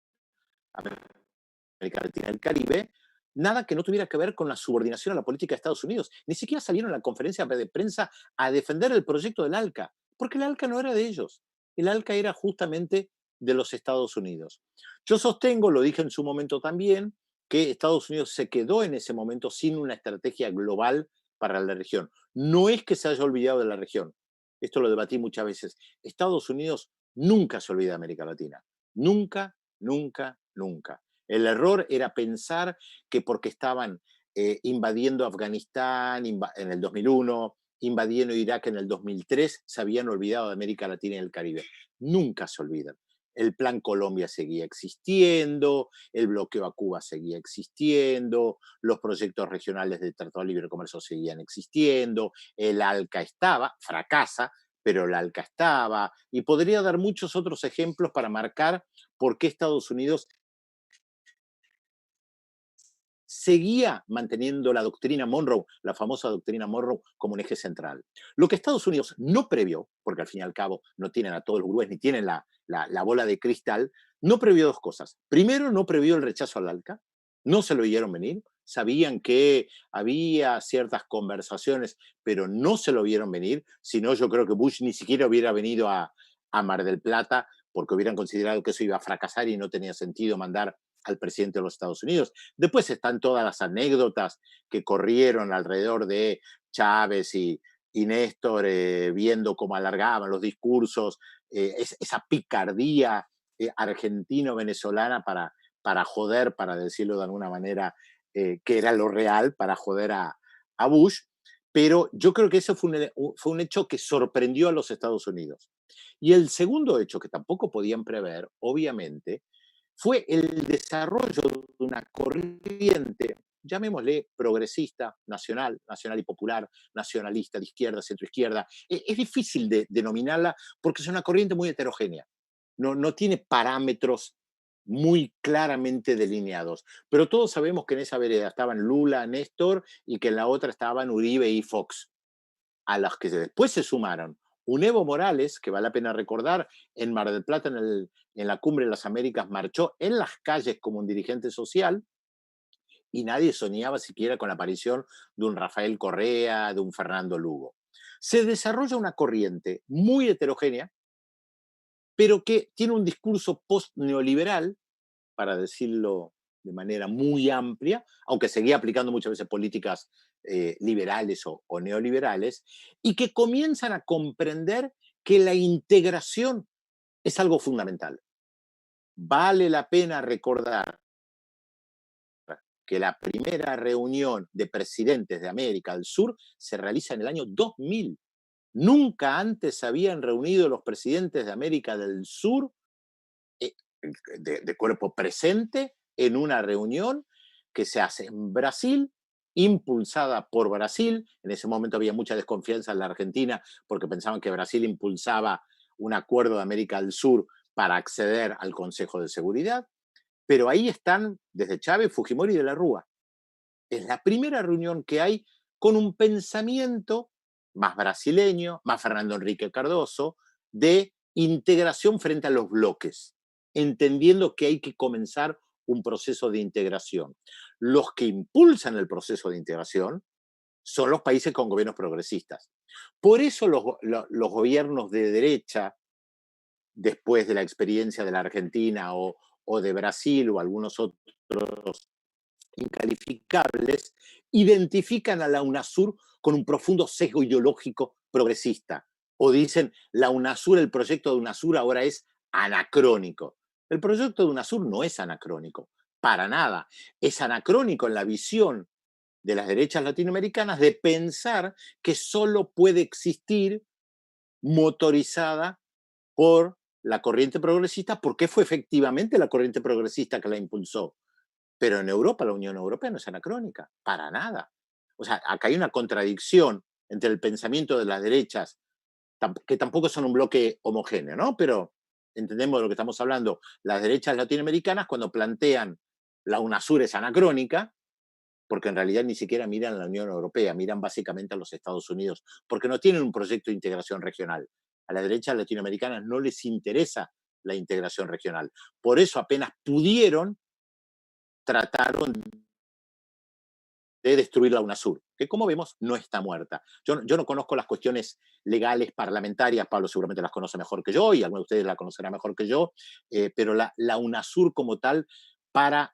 Speaker 3: América Latina y el Caribe, nada que no tuviera que ver con la subordinación a la política de Estados Unidos. Ni siquiera salieron a la conferencia de prensa a defender el proyecto del ALCA, porque el ALCA no era de ellos. El ALCA era justamente de los Estados Unidos. Yo sostengo, lo dije en su momento también, que Estados Unidos se quedó en ese momento sin una estrategia global para la región. No es que se haya olvidado de la región, esto lo debatí muchas veces. Estados Unidos nunca se olvida de América Latina. Nunca, nunca, nunca. El error era pensar que porque estaban invadiendo Afganistán en el 2001, invadiendo Irak en el 2003, se habían olvidado de América Latina y el Caribe. Nunca se olvidan. El Plan Colombia seguía existiendo, el bloqueo a Cuba seguía existiendo, los proyectos regionales de Tratado de Libre Comercio seguían existiendo, el ALCA estaba, fracasa, pero el ALCA estaba, y podría dar muchos otros ejemplos para marcar por qué Estados Unidos seguía manteniendo la doctrina Monroe, la famosa doctrina Monroe, como un eje central. Lo que Estados Unidos no previó, porque al fin y al cabo no tienen a todos los gurúes ni tienen la bola de cristal, no previó dos cosas. Primero, no previó el rechazo al ALCA, no se lo vieron venir, sabían que había ciertas conversaciones, pero no se lo vieron venir, si no yo creo que Bush ni siquiera hubiera venido a Mar del Plata porque hubieran considerado que eso iba a fracasar y no tenía sentido mandar al presidente de los Estados Unidos. Después están todas las anécdotas que corrieron alrededor de Chávez y Néstor, viendo cómo alargaban los discursos, esa picardía argentino-venezolana para joder, para decirlo de alguna manera, que era lo real, para joder a Bush. Pero yo creo que eso fue un hecho que sorprendió a los Estados Unidos. Y el segundo hecho que tampoco podían prever, obviamente, fue el desarrollo de una corriente, llamémosle progresista, nacional y popular, nacionalista, de izquierda, centroizquierda. Es difícil de denominarla porque es una corriente muy heterogénea. No tiene parámetros muy claramente delineados. Pero todos sabemos que en esa vereda estaban Lula, Néstor, y que en la otra estaban Uribe y Fox, a las que después se sumaron un Evo Morales, que vale la pena recordar, en Mar del Plata, en la Cumbre de las Américas, marchó en las calles como un dirigente social, y nadie soñaba siquiera con la aparición de un Rafael Correa, de un Fernando Lugo. Se desarrolla una corriente muy heterogénea, pero que tiene un discurso post-neoliberal, para decirlo de manera muy amplia, aunque seguía aplicando muchas veces políticas liberales o neoliberales, y que comienzan a comprender que la integración es algo fundamental. Vale la pena recordar que la primera reunión de presidentes de América del Sur se realiza en el año 2000. Nunca antes se habían reunido los presidentes de América del Sur eh, de cuerpo presente en una reunión que se hace en Brasil, impulsada por Brasil. En ese momento había mucha desconfianza en la Argentina porque pensaban que Brasil impulsaba un acuerdo de América del Sur para acceder al Consejo de Seguridad. Pero ahí están desde Chávez, Fujimori y de la Rúa. Es la primera reunión que hay con un pensamiento más brasileño, más Fernando Enrique Cardoso, de integración frente a los bloques, entendiendo que hay que comenzar un proceso de integración. Los que impulsan el proceso de integración son los países con gobiernos progresistas. Por eso los gobiernos de derecha, después de la experiencia de la Argentina o de Brasil o algunos otros incalificables, identifican a la UNASUR con un profundo sesgo ideológico progresista. O dicen, la UNASUR, el proyecto de UNASUR ahora es anacrónico. El proyecto de UNASUR no es anacrónico, para nada. Es anacrónico en la visión de las derechas latinoamericanas de pensar que solo puede existir motorizada por la corriente progresista, porque fue efectivamente la corriente progresista que la impulsó. Pero en Europa, la Unión Europea no es anacrónica, para nada. O sea, acá hay una contradicción entre el pensamiento de las derechas, que tampoco son un bloque homogéneo, ¿no? Pero entendemos de lo que estamos hablando. Las derechas latinoamericanas, cuando plantean la UNASUR es anacrónica, porque en realidad ni siquiera miran a la Unión Europea, miran básicamente a los Estados Unidos, porque no tienen un proyecto de integración regional. A las derechas latinoamericanas no les interesa la integración regional. Por eso apenas pudieron, trataron de destruir la UNASUR, que como vemos no está muerta. Yo no conozco las cuestiones legales parlamentarias, Pablo seguramente las conoce mejor que yo y alguno de ustedes la conocerá mejor que yo, pero la UNASUR como tal, para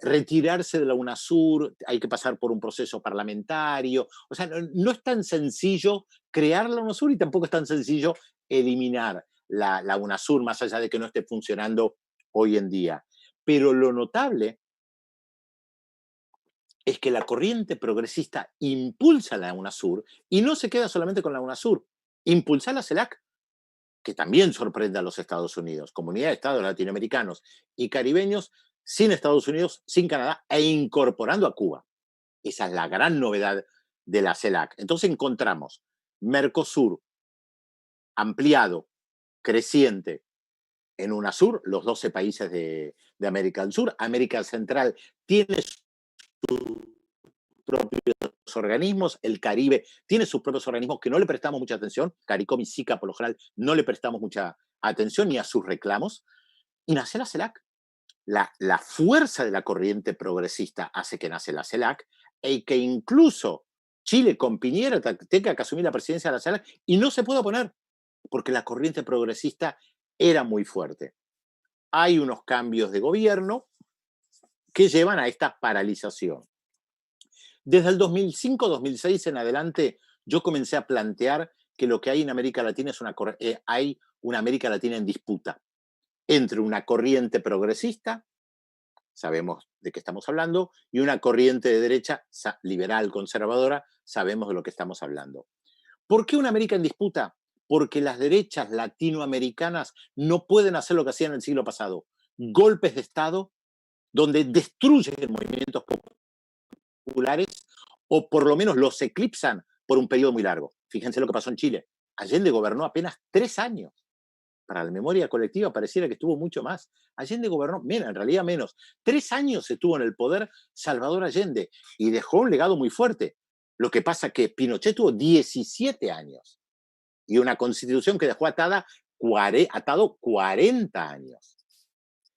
Speaker 3: retirarse de la UNASUR hay que pasar por un proceso parlamentario. O sea, no es tan sencillo crear la UNASUR y tampoco es tan sencillo eliminar la UNASUR, más allá de que no esté funcionando hoy en día. Pero lo notable es que la corriente progresista impulsa la UNASUR y no se queda solamente con la UNASUR, impulsa la CELAC, que también sorprende a los Estados Unidos, comunidad de estados latinoamericanos y caribeños sin Estados Unidos, sin Canadá e incorporando a Cuba. Esa es la gran novedad de la CELAC. Entonces encontramos Mercosur ampliado, creciente, en UNASUR, los 12 países de América del Sur. América Central tiene propios organismos, el Caribe tiene sus propios organismos que no le prestamos mucha atención, CARICOM y SICA por lo general no le prestamos mucha atención ni a sus reclamos, y nace la CELAC. La fuerza de la corriente progresista hace que nace la CELAC y que incluso Chile con Piñera tenga que asumir la presidencia de la CELAC y no se puede oponer, porque la corriente progresista era muy fuerte. Hay unos cambios de gobierno que llevan a esta paralización. Desde el 2005-2006 en adelante, yo comencé a plantear que lo que hay en América Latina es hay una América Latina en disputa entre una corriente progresista, sabemos de qué estamos hablando, y una corriente de derecha liberal, conservadora, sabemos de lo que estamos hablando. ¿Por qué una América en disputa? Porque las derechas latinoamericanas no pueden hacer lo que hacían en el siglo pasado, golpes de Estado donde destruyen movimientos populares o por lo menos los eclipsan por un periodo muy largo. Fíjense lo que pasó en Chile. Allende gobernó apenas 3 años. Para la memoria colectiva pareciera que estuvo mucho más. Allende gobernó, mira, en realidad menos. 3 años estuvo en el poder Salvador Allende y dejó un legado muy fuerte. Lo que pasa que Pinochet tuvo 17 años y una constitución que dejó atado 40 años.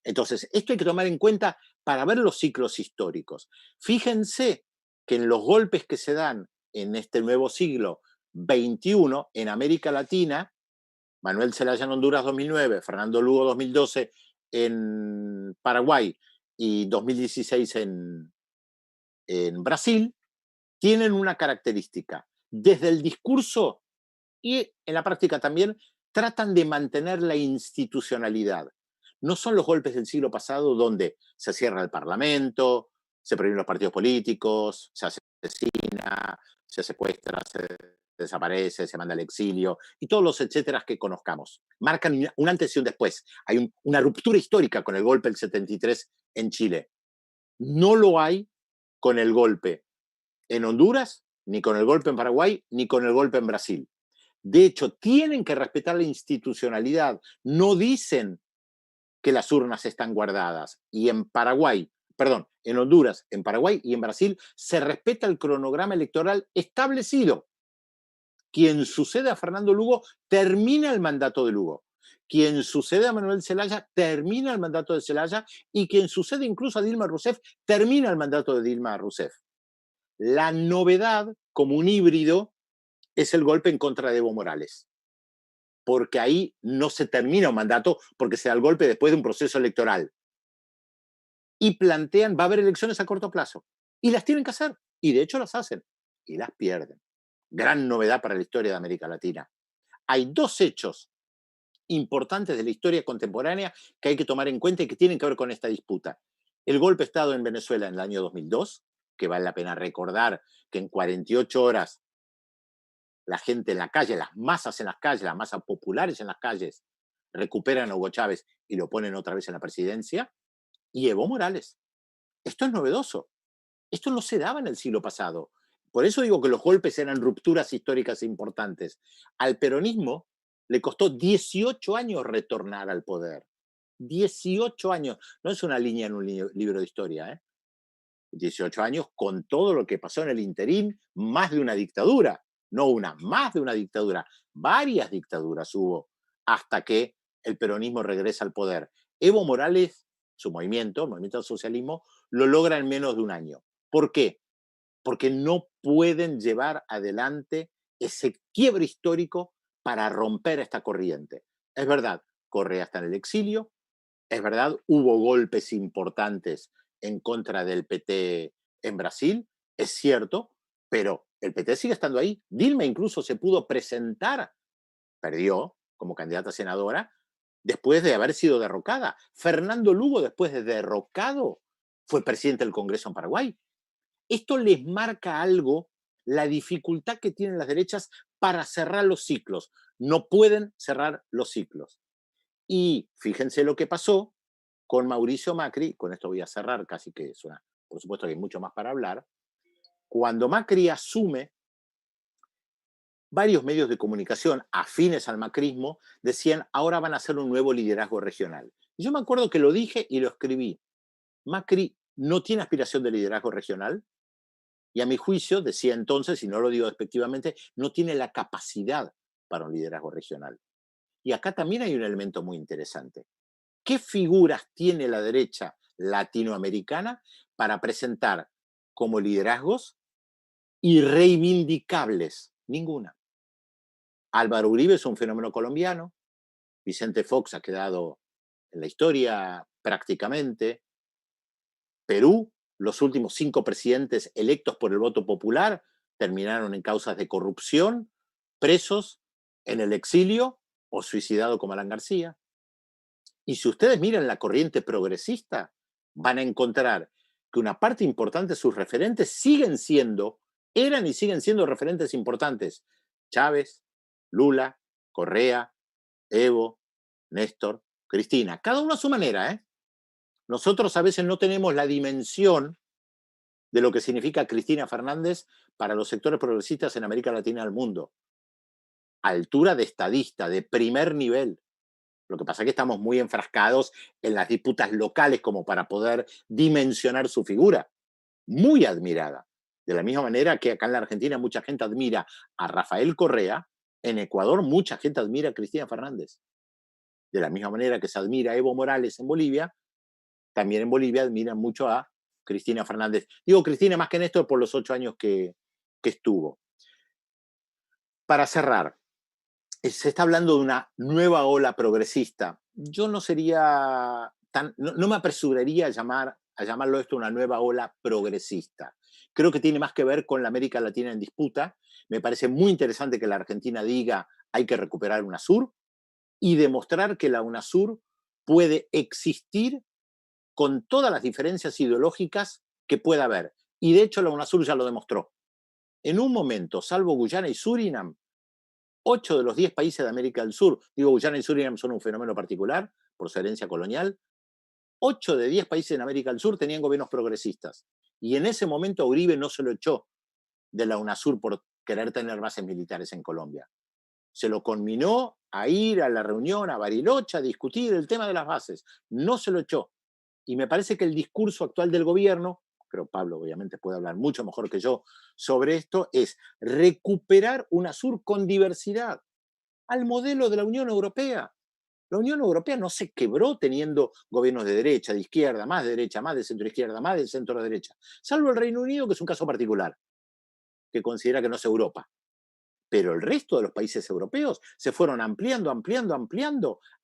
Speaker 3: Entonces, esto hay que tomar en cuenta para ver los ciclos históricos. Fíjense que en los golpes que se dan en este nuevo siglo XXI en América Latina, Manuel Zelaya en Honduras 2009, Fernando Lugo 2012 en Paraguay y 2016 en Brasil, tienen una característica. Desde el discurso y en la práctica también tratan de mantener la institucionalidad. No son los golpes del siglo pasado donde se cierra el Parlamento, se prohíben los partidos políticos, se asesina, se secuestra, se desaparece, se manda al exilio y todos los etcéteras que conozcamos. Marcan un antes y un después. Hay una ruptura histórica con el golpe del 73 en Chile. No lo hay con el golpe en Honduras, ni con el golpe en Paraguay, ni con el golpe en Brasil. De hecho, tienen que respetar la institucionalidad. No dicen que las urnas están guardadas. Y en Paraguay, perdón, en Honduras, en Paraguay y en Brasil se respeta el cronograma electoral establecido. Quien sucede a Fernando Lugo termina el mandato de Lugo. Quien sucede a Manuel Zelaya termina el mandato de Zelaya y quien sucede incluso a Dilma Rousseff termina el mandato de Dilma Rousseff. La novedad, como un híbrido, es el golpe en contra de Evo Morales. Porque ahí no se termina un mandato porque se da el golpe después de un proceso electoral. Y plantean, va a haber elecciones a corto plazo. Y las tienen que hacer. Y de hecho las hacen. Y las pierden. Gran novedad para la historia de América Latina. Hay dos hechos importantes de la historia contemporánea que hay que tomar en cuenta y que tienen que ver con esta disputa. El golpe de Estado en Venezuela en el año 2002, que vale la pena recordar que en 48 horas la gente en la calle, las masas en las calles, las masas populares en las calles, recuperan a Hugo Chávez y lo ponen otra vez en la presidencia, y Evo Morales. Esto es novedoso. Esto no se daba en el siglo pasado. Por eso digo que los golpes eran rupturas históricas importantes. Al peronismo le costó 18 años retornar al poder. 18 años. No es una línea en un libro de historia, ¿eh? 18 años con todo lo que pasó en el interín, más de una dictadura. No una, más de una dictadura. Varias dictaduras hubo hasta que el peronismo regresa al poder. Evo Morales, su movimiento, el movimiento del socialismo, lo logra en menos de un año. ¿Por qué? Porque no pueden llevar adelante ese quiebre histórico para romper esta corriente. Es verdad, Correa está en el exilio, es verdad, hubo golpes importantes en contra del PT en Brasil, es cierto, pero el PT sigue estando ahí. Dilma incluso se pudo presentar, perdió como candidata a senadora, después de haber sido derrocada. Fernando Lugo, después de derrocado, fue presidente del Congreso en Paraguay. Esto les marca algo, la dificultad que tienen las derechas para cerrar los ciclos. No pueden cerrar los ciclos. Y fíjense lo que pasó con Mauricio Macri, con esto voy a cerrar, casi que es una, por supuesto que hay mucho más para hablar. Cuando Macri asume, varios medios de comunicación afines al macrismo decían, ahora van a hacer un nuevo liderazgo regional. Y yo me acuerdo que lo dije y lo escribí. Macri no tiene aspiración de liderazgo regional y a mi juicio, decía entonces, y no lo digo despectivamente, no tiene la capacidad para un liderazgo regional. Y acá también hay un elemento muy interesante. ¿Qué figuras tiene la derecha latinoamericana para presentar como liderazgos irreivindicables? Ninguna. Álvaro Uribe es un fenómeno colombiano, Vicente Fox ha quedado en la historia prácticamente, Perú, los últimos 5 presidentes electos por el voto popular terminaron en causas de corrupción, presos, en el exilio o suicidado como Alan García. Y si ustedes miran la corriente progresista, van a encontrar que una parte importante de sus referentes eran y siguen siendo referentes importantes. Chávez, Lula, Correa, Evo, Néstor, Cristina. Cada uno a su manera, ¿eh? Nosotros a veces no tenemos la dimensión de lo que significa Cristina Fernández para los sectores progresistas en América Latina y el mundo. Altura de estadista, de primer nivel. Lo que pasa es que estamos muy enfrascados en las disputas locales como para poder dimensionar su figura. Muy admirada. De la misma manera que acá en la Argentina mucha gente admira a Rafael Correa, en Ecuador mucha gente admira a Cristina Fernández. De la misma manera que se admira a Evo Morales en Bolivia, también en Bolivia admiran mucho a Cristina Fernández. Digo Cristina más que Néstor por los 8 años que estuvo. Para cerrar, se está hablando de una nueva ola progresista. Yo no sería no me apresuraría a llamarlo esto una nueva ola progresista. Creo que tiene más que ver con la América Latina en disputa. Me parece muy interesante que la Argentina diga hay que recuperar UNASUR y demostrar que la UNASUR puede existir con todas las diferencias ideológicas que pueda haber. Y de hecho la UNASUR ya lo demostró. En un momento, salvo Guyana y Surinam, 8 de los 10 países de América del Sur, digo Guyana y Surinam son un fenómeno particular por su herencia colonial, 8 de 10 países en América del Sur tenían gobiernos progresistas. Y en ese momento Uribe no se lo echó de la UNASUR por querer tener bases militares en Colombia. Se lo conminó a ir a la reunión, a Bariloche, a discutir el tema de las bases. No se lo echó. Y me parece que el discurso actual del gobierno, pero Pablo obviamente puede hablar mucho mejor que yo sobre esto, es recuperar UNASUR con diversidad, al modelo de la Unión Europea. La Unión Europea no se quebró teniendo gobiernos de derecha, de izquierda, más de centro izquierda, más de centro derecha, salvo el Reino Unido, que es un caso particular, que considera que no es Europa. Pero el resto de los países europeos se fueron ampliando,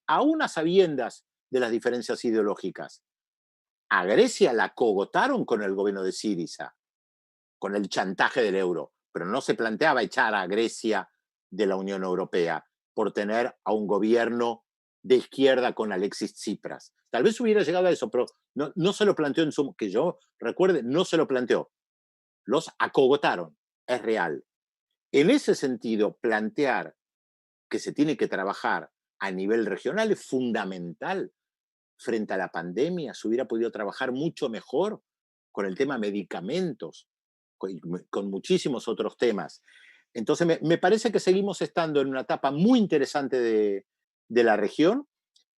Speaker 3: aún a sabiendas de las diferencias ideológicas. A Grecia la cogotaron con el gobierno de Syriza, con el chantaje del euro, pero no se planteaba echar a Grecia de la Unión Europea por tener a un gobierno de izquierda con Alexis Tsipras. Tal vez hubiera llegado a eso, pero no se lo planteó que yo recuerde, no se lo planteó. Los acogotaron, es real. En ese sentido, plantear que se tiene que trabajar a nivel regional es fundamental. Frente a la pandemia se hubiera podido trabajar mucho mejor con el tema medicamentos, con muchísimos otros temas. Entonces, me parece que seguimos estando en una etapa muy interesante de la región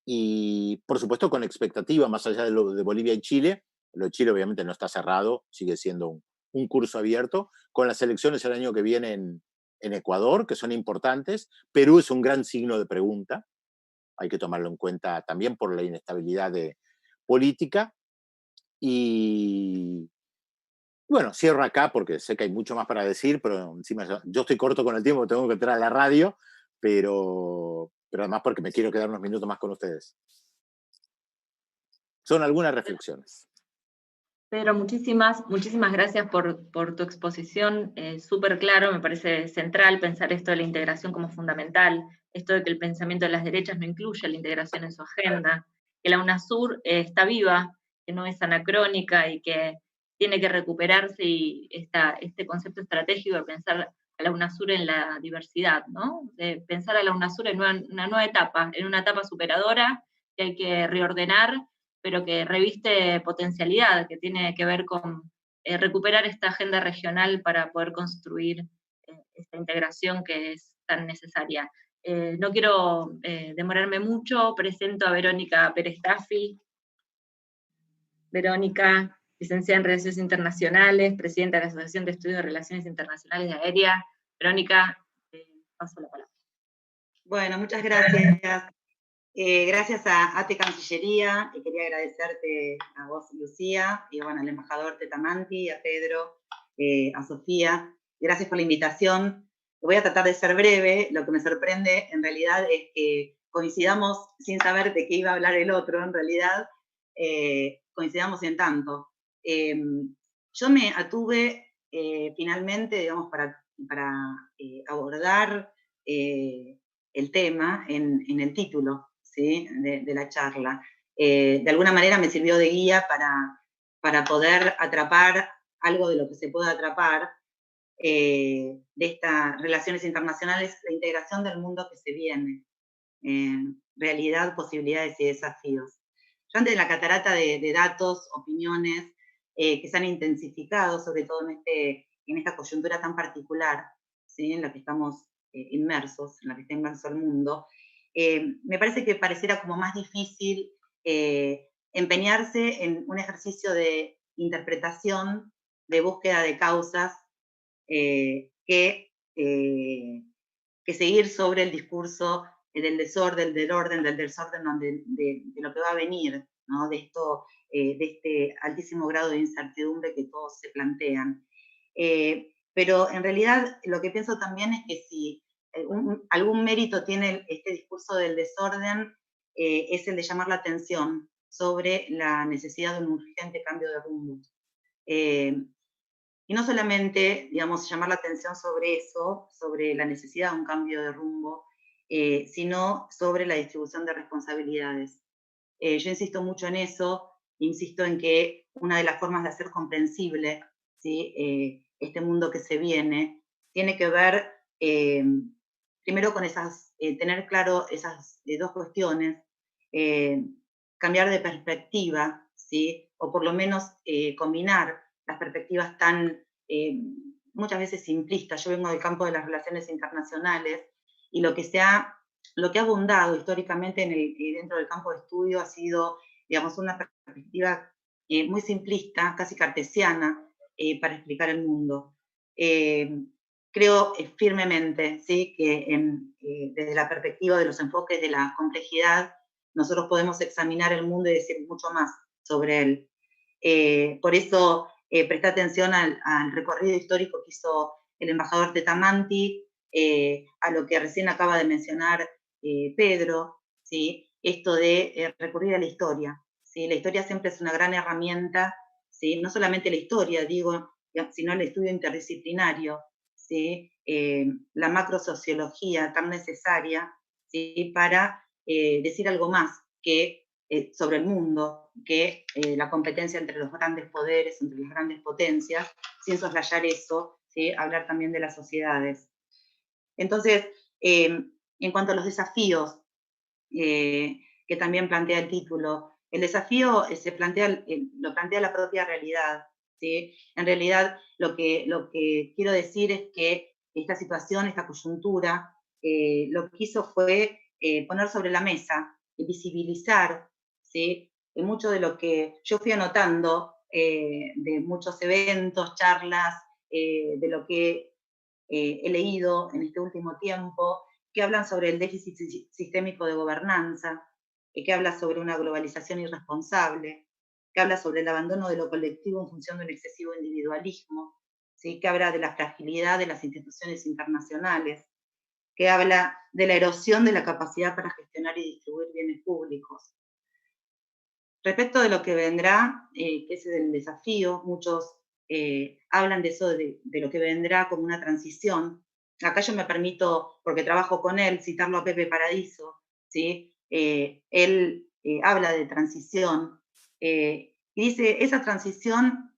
Speaker 3: y, por supuesto, con expectativa, más allá de lo de Bolivia y Chile. Lo de Chile obviamente no está cerrado, sigue siendo un curso abierto, con las elecciones el año que viene en Ecuador, que son importantes. Perú es un gran signo de pregunta, hay que tomarlo en cuenta también por la inestabilidad política. Y bueno, cierro acá porque sé que hay mucho más para decir, pero encima yo estoy corto con el tiempo, tengo que entrar a la radio, pero además porque me quiero quedar unos minutos más con ustedes. Son algunas reflexiones.
Speaker 1: Pedro, muchísimas gracias por tu exposición, súper claro, me parece central pensar esto de la integración como fundamental, esto de que el pensamiento de las derechas no incluye la integración en su agenda, que la UNASUR está viva, que no es anacrónica y que tiene que recuperarse y este concepto estratégico de pensar a la UNASUR en la diversidad, ¿no? De pensar a la UNASUR en una nueva etapa, en una etapa superadora que hay que reordenar, pero que reviste potencialidad, que tiene que ver con recuperar esta agenda regional para poder construir esta integración que es tan necesaria. No quiero demorarme mucho, presento a Verónica Perestaffi. Verónica, licenciada en Relaciones Internacionales, presidenta de la Asociación de Estudios de Relaciones Internacionales de Aérea. Verónica, paso la palabra.
Speaker 4: Bueno, muchas gracias. Gracias a ATE Cancillería, y quería agradecerte a vos, Lucía, y bueno, al embajador Tetamanti, a Pedro, a Sofía. Gracias por la invitación. Voy a tratar de ser breve. Lo que me sorprende, en realidad, es que coincidamos sin saber de qué iba a hablar el otro, en realidad, coincidamos en tanto. Yo me atuve finalmente, digamos, para abordar el tema en el título, ¿sí? de la charla. De alguna manera me sirvió de guía para poder atrapar algo de lo que se pueda atrapar de estas relaciones internacionales, la integración del mundo que se viene, realidad, posibilidades y desafíos. Yo antes de la catarata de datos, opiniones, que se han intensificado, sobre todo en esta coyuntura tan particular, ¿sí? En la que estamos inmersos, en la que está inmerso el mundo, me parece que pareciera como más difícil empeñarse en un ejercicio de interpretación, de búsqueda de causas, que seguir sobre el discurso del desorden, del desorden, de lo que va a venir, ¿no? De esto de este altísimo grado de incertidumbre que todos se plantean. Pero en realidad lo que pienso también es que si algún mérito tiene este discurso del desorden, es el de llamar la atención sobre la necesidad de un urgente cambio de rumbo. Y no solamente, digamos, llamar la atención sobre eso, sobre la necesidad de un cambio de rumbo, sino sobre la distribución de responsabilidades. Yo insisto mucho en eso, insisto en que una de las formas de hacer comprensible, ¿sí? Este mundo que se viene, tiene que ver primero con tener claro esas dos cuestiones, cambiar de perspectiva, ¿sí? O por lo menos combinar las perspectivas tan muchas veces simplistas. Yo vengo del campo de las relaciones internacionales y lo que ha abundado históricamente dentro del campo de estudio ha sido, digamos, una perspectiva muy simplista, casi cartesiana, para explicar el mundo. Creo firmemente, ¿sí?, que desde la perspectiva de los enfoques de la complejidad, nosotros podemos examinar el mundo y decir mucho más sobre él. Por eso presté atención al recorrido histórico que hizo el embajador Tetamanti, a lo que recién acaba de mencionar Pedro, ¿sí? Esto de recurrir a la historia, ¿sí? La historia siempre es una gran herramienta, ¿sí? No solamente la historia, digo, sino el estudio interdisciplinario, ¿sí? La macrosociología tan necesaria, ¿sí?, para decir algo más que sobre el mundo, que la competencia entre los grandes poderes, entre las grandes potencias, sin soslayar eso, ¿sí?, hablar también de las sociedades. Entonces, en cuanto a los desafíos que también plantea el título, el desafío lo plantea la propia realidad, ¿sí? En realidad, lo que quiero decir es que esta situación, esta coyuntura, lo que hizo fue poner sobre la mesa y visibilizar, ¿sí?, mucho de lo que yo fui anotando, de muchos eventos, charlas, de lo que he leído en este último tiempo, que hablan sobre el déficit sistémico de gobernanza, que habla sobre una globalización irresponsable, que habla sobre el abandono de lo colectivo en función de un excesivo individualismo, ¿sí?, que habla de la fragilidad de las instituciones internacionales, que habla de la erosión de la capacidad para gestionar y distribuir bienes públicos. Respecto de lo que vendrá, que ese es el desafío, muchos hablan de eso, de lo que vendrá como una transición. Acá yo me permito, porque trabajo con él, citarlo a Pepe Paradiso, ¿sí? Él habla de transición y dice, esa transición,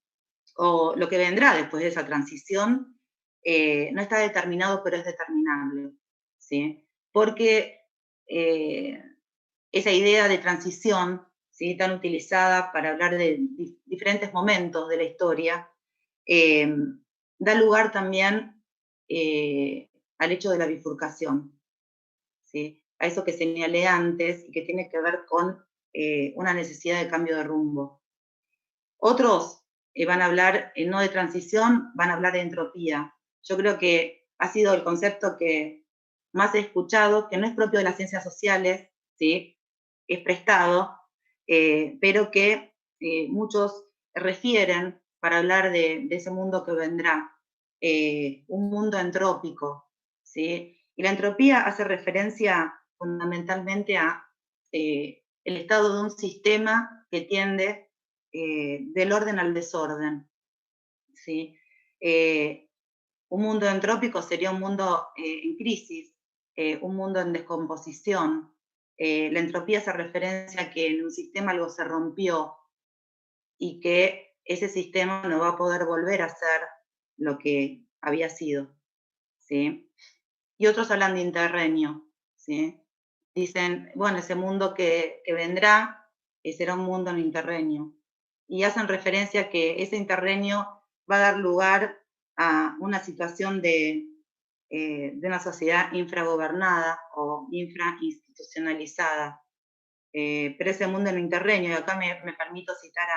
Speaker 4: o lo que vendrá después de esa transición, no está determinado, pero es determinable, ¿sí? Porque esa idea de transición, ¿sí?, tan utilizada para hablar de diferentes momentos de la historia, da lugar también al hecho de la bifurcación, ¿sí?, a eso que señalé antes y que tiene que ver con una necesidad de cambio de rumbo. Otros van a hablar no de transición, van a hablar de entropía. Yo creo que ha sido el concepto que más he escuchado, que no es propio de las ciencias sociales, ¿sí?, es prestado, pero que muchos refieren para hablar de ese mundo que vendrá, un mundo entrópico, ¿sí? Y la entropía hace referencia fundamentalmente a el estado de un sistema que tiende del orden al desorden, ¿sí? Un mundo entrópico sería un mundo en crisis, un mundo en descomposición. La entropía hace referencia a que en un sistema algo se rompió y que ese sistema no va a poder volver a ser lo que había sido, ¿sí? Y otros hablan de interregnio, ¿sí? Dicen, bueno, ese mundo que vendrá será un mundo en interregnio. Y hacen referencia a que ese interregnio va a dar lugar a una situación de una sociedad infragobernada o infrainstitucionalizada. Pero ese mundo en interregnio, y acá me permito citar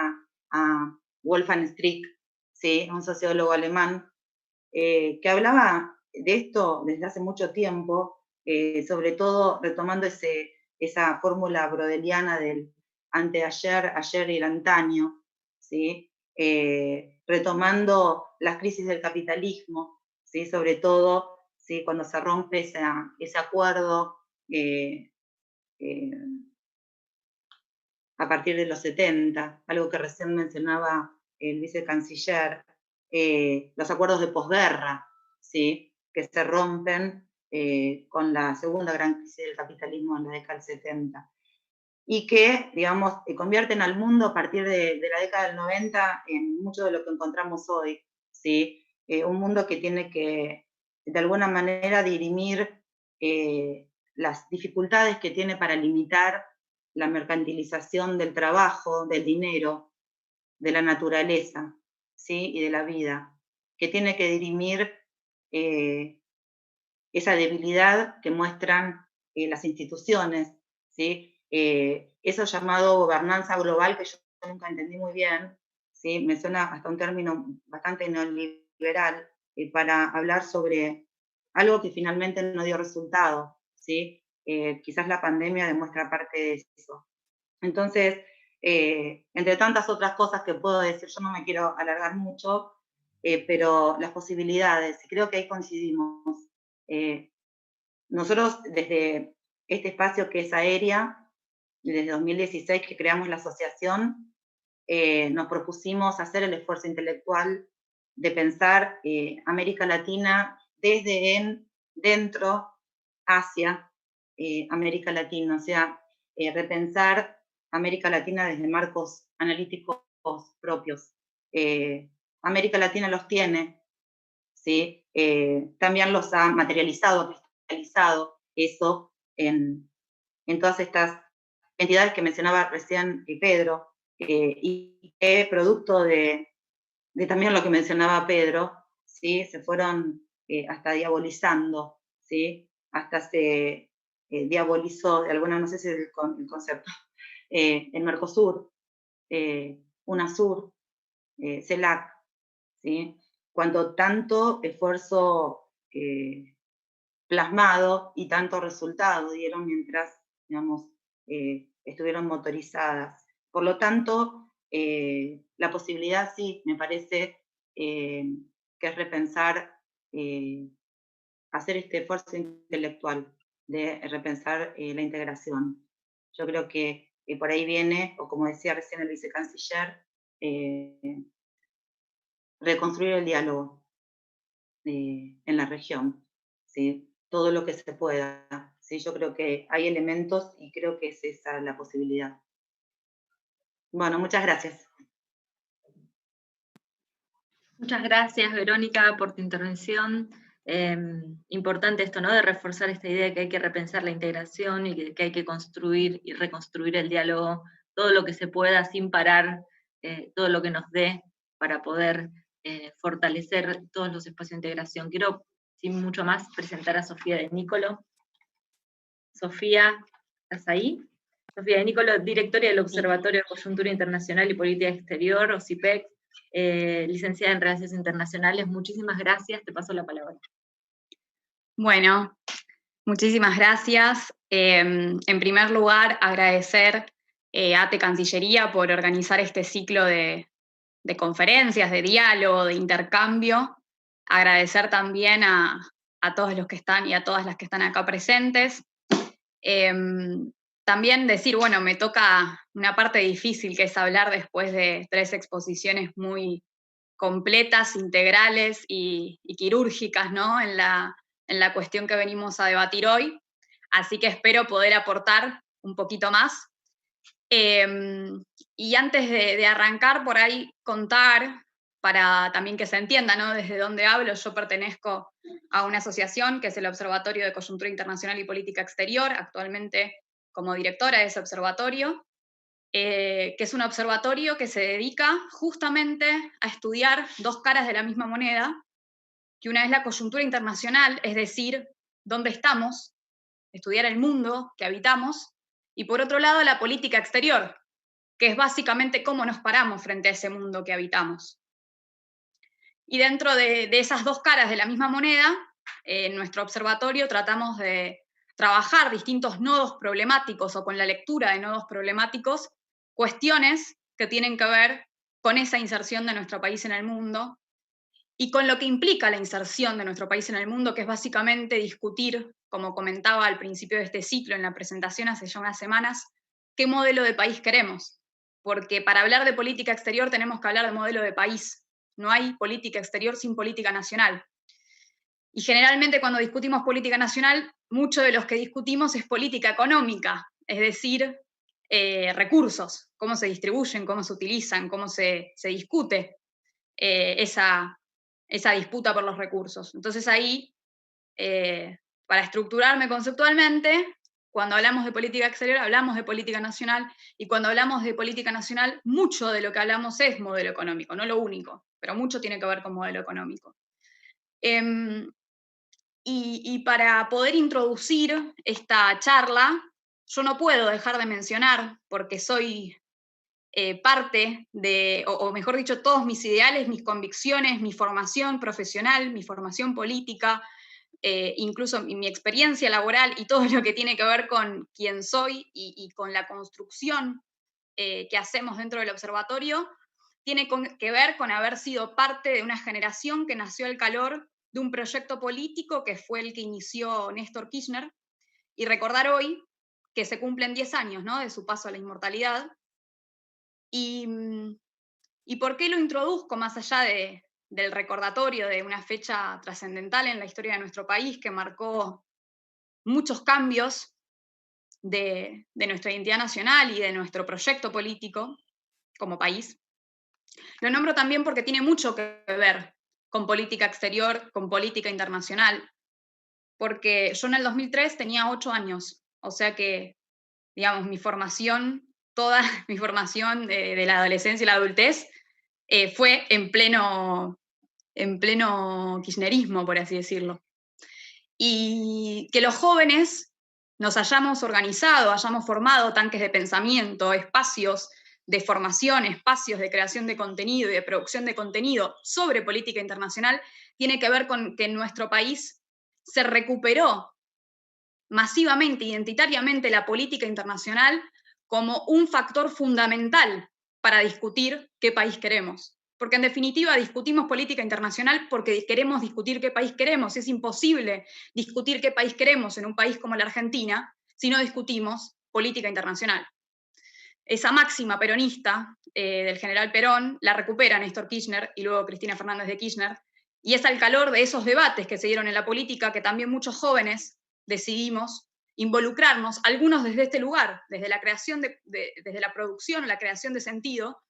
Speaker 4: a Wolfgang Strick, ¿sí?, un sociólogo alemán, que hablaba de esto desde hace mucho tiempo, sobre todo retomando esa fórmula brodeliana del anteayer, ayer y el antaño, ¿sí? Retomando las crisis del capitalismo, ¿sí? Sobre todo, ¿sí? Cuando se rompe ese acuerdo a partir de los 70, algo que recién mencionaba el vicecanciller, los acuerdos de posguerra, ¿sí? Que se rompen con la segunda gran crisis del capitalismo en la década del 70. Y que, digamos, convierten al mundo a partir de la década del 90 en mucho de lo que encontramos hoy, ¿sí? Un mundo que tiene que, de alguna manera, dirimir las dificultades que tiene para limitar la mercantilización del trabajo, del dinero, de la naturaleza, ¿sí? Y de la vida, que tiene que dirimir esa debilidad que muestran las instituciones, ¿sí? Eso llamado gobernanza global, que yo nunca entendí muy bien, ¿sí? Me suena hasta un término bastante neoliberal, para hablar sobre algo que finalmente no dio resultado, ¿sí? Quizás la pandemia demuestra parte de eso. Entonces, entre tantas otras cosas que puedo decir, yo no me quiero alargar mucho, pero las posibilidades, y creo que ahí coincidimos. Nosotros desde este espacio que es Aérea, desde 2016 que creamos la asociación, nos propusimos hacer el esfuerzo intelectual de pensar América Latina desde dentro hacia América Latina, o sea, repensar América Latina desde marcos analíticos propios. América Latina los tiene, ¿sí? También los ha materializado, cristalizado eso en todas estas entidades que mencionaba recién Pedro, y que producto de también lo que mencionaba Pedro, ¿sí? Se fueron hasta diabolizando, ¿sí? Hasta se diabolizó, de alguna, no sé si es el concepto, el Mercosur, UNASUR, CELAC, ¿sí? Cuando tanto esfuerzo plasmado y tanto resultado dieron mientras, digamos, estuvieron motorizadas. Por lo tanto, la posibilidad sí, me parece que es repensar, hacer este esfuerzo intelectual de repensar la integración. Yo creo que por ahí viene, o como decía recién el vicecanciller, reconstruir el diálogo en la región, ¿sí? Todo lo que se pueda, ¿sí? Yo creo que hay elementos y creo que es esa la posibilidad. Bueno, muchas gracias.
Speaker 1: Muchas gracias, Verónica, por tu intervención. Importante esto, ¿no? De reforzar esta idea de que hay que repensar la integración y que hay que construir y reconstruir el diálogo, todo lo que se pueda sin parar, todo lo que nos dé para poder fortalecer todos los espacios de integración. Quiero, sin mucho más, presentar a Sofía de Nicolo. Sofía, ¿estás ahí? Sofía de Nicolo, directora del Observatorio de Coyuntura Internacional y Política Exterior, OSIPEC, licenciada en Relaciones Internacionales. Muchísimas gracias, te paso la palabra.
Speaker 5: Bueno, muchísimas gracias. En primer lugar, agradecer a ATE Cancillería por organizar este ciclo de conferencias, de diálogo, de intercambio. Agradecer también a todos los que están y a todas las que están acá presentes. También decir, bueno, me toca una parte difícil, que es hablar después de 3 exposiciones muy completas, integrales y quirúrgicas, ¿no? En la cuestión que venimos a debatir hoy. Así que espero poder aportar un poquito más. Y antes de arrancar, por ahí contar, para también que se entienda, ¿no? Desde dónde hablo. Yo pertenezco a una asociación que es el Observatorio de Coyuntura Internacional y Política Exterior, actualmente como directora de ese observatorio, que es un observatorio que se dedica justamente a estudiar 2 caras de la misma moneda, que una es la coyuntura internacional, es decir, dónde estamos, estudiar el mundo que habitamos, y por otro lado la política exterior, que es básicamente cómo nos paramos frente a ese mundo que habitamos. Y dentro de esas 2 caras de la misma moneda, en nuestro observatorio tratamos de trabajar distintos nodos problemáticos o con la lectura de nodos problemáticos cuestiones que tienen que ver con esa inserción de nuestro país en el mundo y con lo que implica la inserción de nuestro país en el mundo, que es básicamente discutir, como comentaba al principio de este ciclo en la presentación hace ya unas semanas, qué modelo de país queremos. Porque para hablar de política exterior tenemos que hablar de modelo de país. No hay política exterior sin política nacional. Y generalmente cuando discutimos política nacional, mucho de lo que discutimos es política económica, es decir, recursos, cómo se distribuyen, cómo se utilizan, cómo se discute esa disputa por los recursos. Entonces ahí, para estructurarme conceptualmente, cuando hablamos de política exterior hablamos de política nacional, y cuando hablamos de política nacional, mucho de lo que hablamos es modelo económico, no lo único, pero mucho tiene que ver con modelo económico. Y para poder introducir esta charla, yo no puedo dejar de mencionar, porque soy parte de, o mejor dicho, todos mis ideales, mis convicciones, mi formación profesional, mi formación política, incluso mi experiencia laboral y todo lo que tiene que ver con quién soy y con la construcción que hacemos dentro del observatorio, tiene que ver con haber sido parte de una generación que nació al calor de un proyecto político que fue el que inició Néstor Kirchner, y recordar hoy que se cumplen 10 años, ¿no?, de su paso a la inmortalidad. ¿Y por qué lo introduzco más allá del recordatorio de una fecha trascendental en la historia de nuestro país que marcó muchos cambios de nuestra identidad nacional y de nuestro proyecto político como país? Lo nombro también porque tiene mucho que ver con política exterior, con política internacional, porque yo en el 2003 tenía 8 años, o sea que, digamos, mi formación, toda mi formación de la adolescencia y la adultez fue en pleno kirchnerismo, por así decirlo. Y que los jóvenes nos hayamos organizado, hayamos formado tanques de pensamiento, espacios de formación, espacios de creación de contenido y de producción de contenido sobre política internacional, tiene que ver con que en nuestro país se recuperó masivamente, identitariamente, la política internacional como un factor fundamental para discutir qué país queremos. Porque en definitiva discutimos política internacional porque queremos discutir qué país queremos. Es imposible discutir qué país queremos en un país como la Argentina si no discutimos política internacional. Esa máxima peronista del general Perón la recupera Néstor Kirchner y luego Cristina Fernández de Kirchner, y es al calor de esos debates que se dieron en la política que también muchos jóvenes decidimos involucrarnos, algunos desde este lugar, desde la creación desde la producción, la creación de sentido,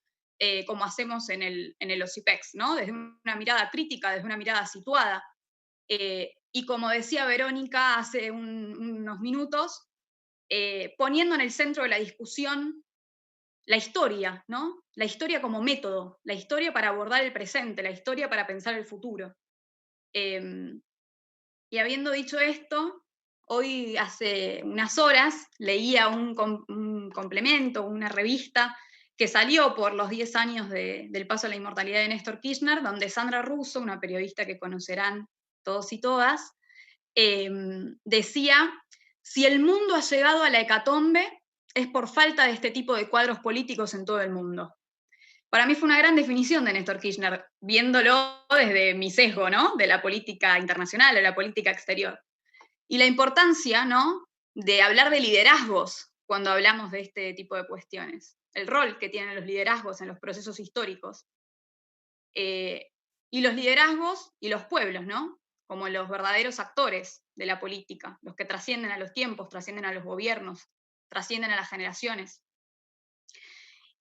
Speaker 5: como hacemos en el OSIPEX, ¿no?, desde una mirada crítica, desde una mirada situada. Y como decía Verónica hace unos minutos, poniendo en el centro de la discusión la historia, ¿no? La historia como método, la historia para abordar el presente, la historia para pensar el futuro. Y habiendo dicho esto, hoy hace unas horas leía un complemento, una revista que salió por los 10 años del paso a la inmortalidad de Néstor Kirchner, donde Sandra Russo, una periodista que conocerán todos y todas, decía: si el mundo ha llegado a la hecatombe, es por falta de este tipo de cuadros políticos en todo el mundo. Para mí fue una gran definición de Néstor Kirchner, viéndolo desde mi sesgo, ¿no?, de la política internacional, de la política exterior. Y la importancia, ¿no?, de hablar de liderazgos cuando hablamos de este tipo de cuestiones. El rol que tienen los liderazgos en los procesos históricos. Y los liderazgos y los pueblos, ¿no?, como los verdaderos actores de la política, los que trascienden a los tiempos, trascienden a los gobiernos, trascienden a las generaciones.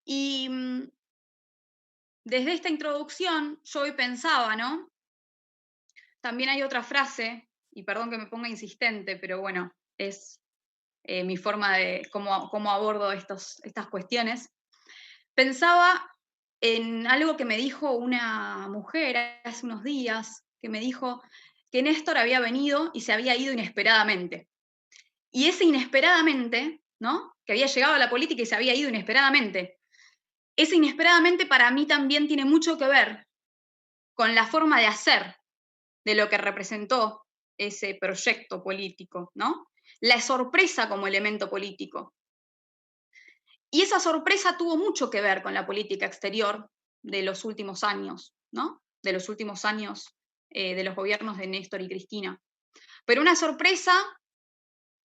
Speaker 5: Y desde esta introducción yo hoy pensaba, ¿no?, también hay otra frase, y perdón que me ponga insistente, pero bueno, es mi forma de cómo abordo estas cuestiones. Pensaba en algo que me dijo una mujer hace unos días, que me dijo que Néstor había venido y se había ido inesperadamente. Y ese inesperadamente, ¿no?, que había llegado a la política y se había ido inesperadamente, ese inesperadamente para mí también tiene mucho que ver con la forma de hacer de lo que representó ese proyecto político, ¿no? La sorpresa como elemento político. Y esa sorpresa tuvo mucho que ver con la política exterior de los últimos años, ¿no? De los últimos años de los gobiernos de Néstor y Cristina. Pero una sorpresa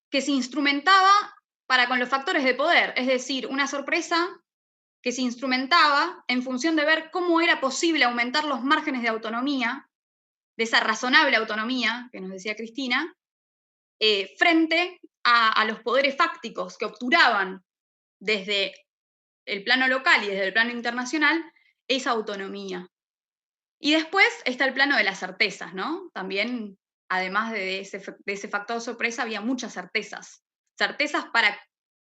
Speaker 5: que se instrumentaba para con los factores de poder, es decir, una sorpresa que se instrumentaba en función de ver cómo era posible aumentar los márgenes de autonomía, de esa razonable autonomía que nos decía Cristina, frente a los poderes fácticos que obturaban desde el plano local y desde el plano internacional esa autonomía. Y después está el plano de las certezas, ¿no? También, además de ese factor sorpresa, había muchas certezas. Certezas para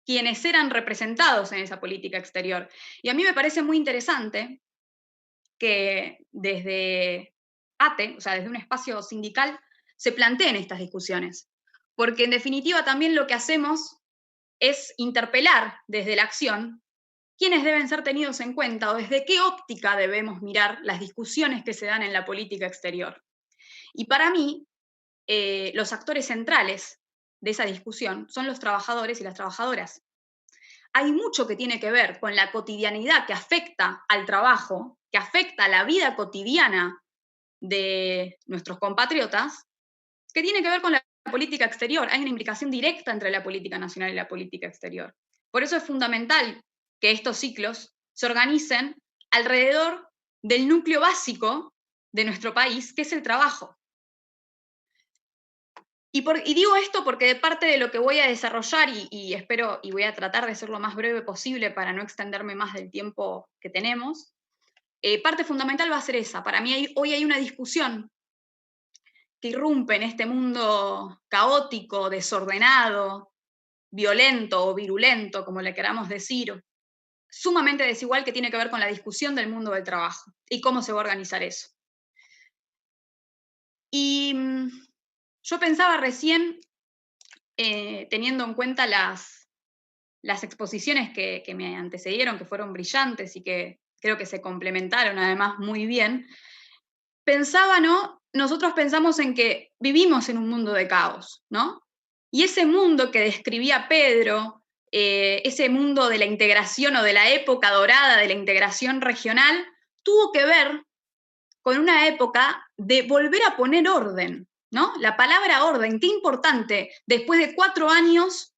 Speaker 5: quienes eran representados en esa política exterior. Y a mí me parece muy interesante que desde ATE, o sea, desde un espacio sindical, se planteen estas discusiones. Porque en definitiva también lo que hacemos es interpelar desde la acción quiénes deben ser tenidos en cuenta o desde qué óptica debemos mirar las discusiones que se dan en la política exterior. Y para mí, los actores centrales de esa discusión son los trabajadores y las trabajadoras. Hay mucho que tiene que ver con la cotidianidad que afecta al trabajo, que afecta a la vida cotidiana de nuestros compatriotas, que tiene que ver con la política exterior. Hay una implicación directa entre la política nacional y la política exterior. Por eso es fundamental que estos ciclos se organicen alrededor del núcleo básico de nuestro país, que es el trabajo. Y digo esto porque de parte de lo que voy a desarrollar, y espero, y voy a tratar de ser lo más breve posible para no extenderme más del tiempo que tenemos, parte fundamental va a ser esa. Para mí hoy hay una discusión que irrumpe en este mundo caótico, desordenado, violento o virulento, como le queramos decir, sumamente desigual, que tiene que ver con la discusión del mundo del trabajo y cómo se va a organizar eso. Y yo pensaba recién, teniendo en cuenta las exposiciones que me antecedieron, que fueron brillantes y que creo que se complementaron además muy bien, pensaba, ¿no? Nosotros pensamos en que vivimos en un mundo de caos, ¿no? Y ese mundo que describía Pedro, ese mundo de la integración o de la época dorada de la integración regional, tuvo que ver con una época de volver a poner orden, ¿no? La palabra orden, qué importante, después de 4 años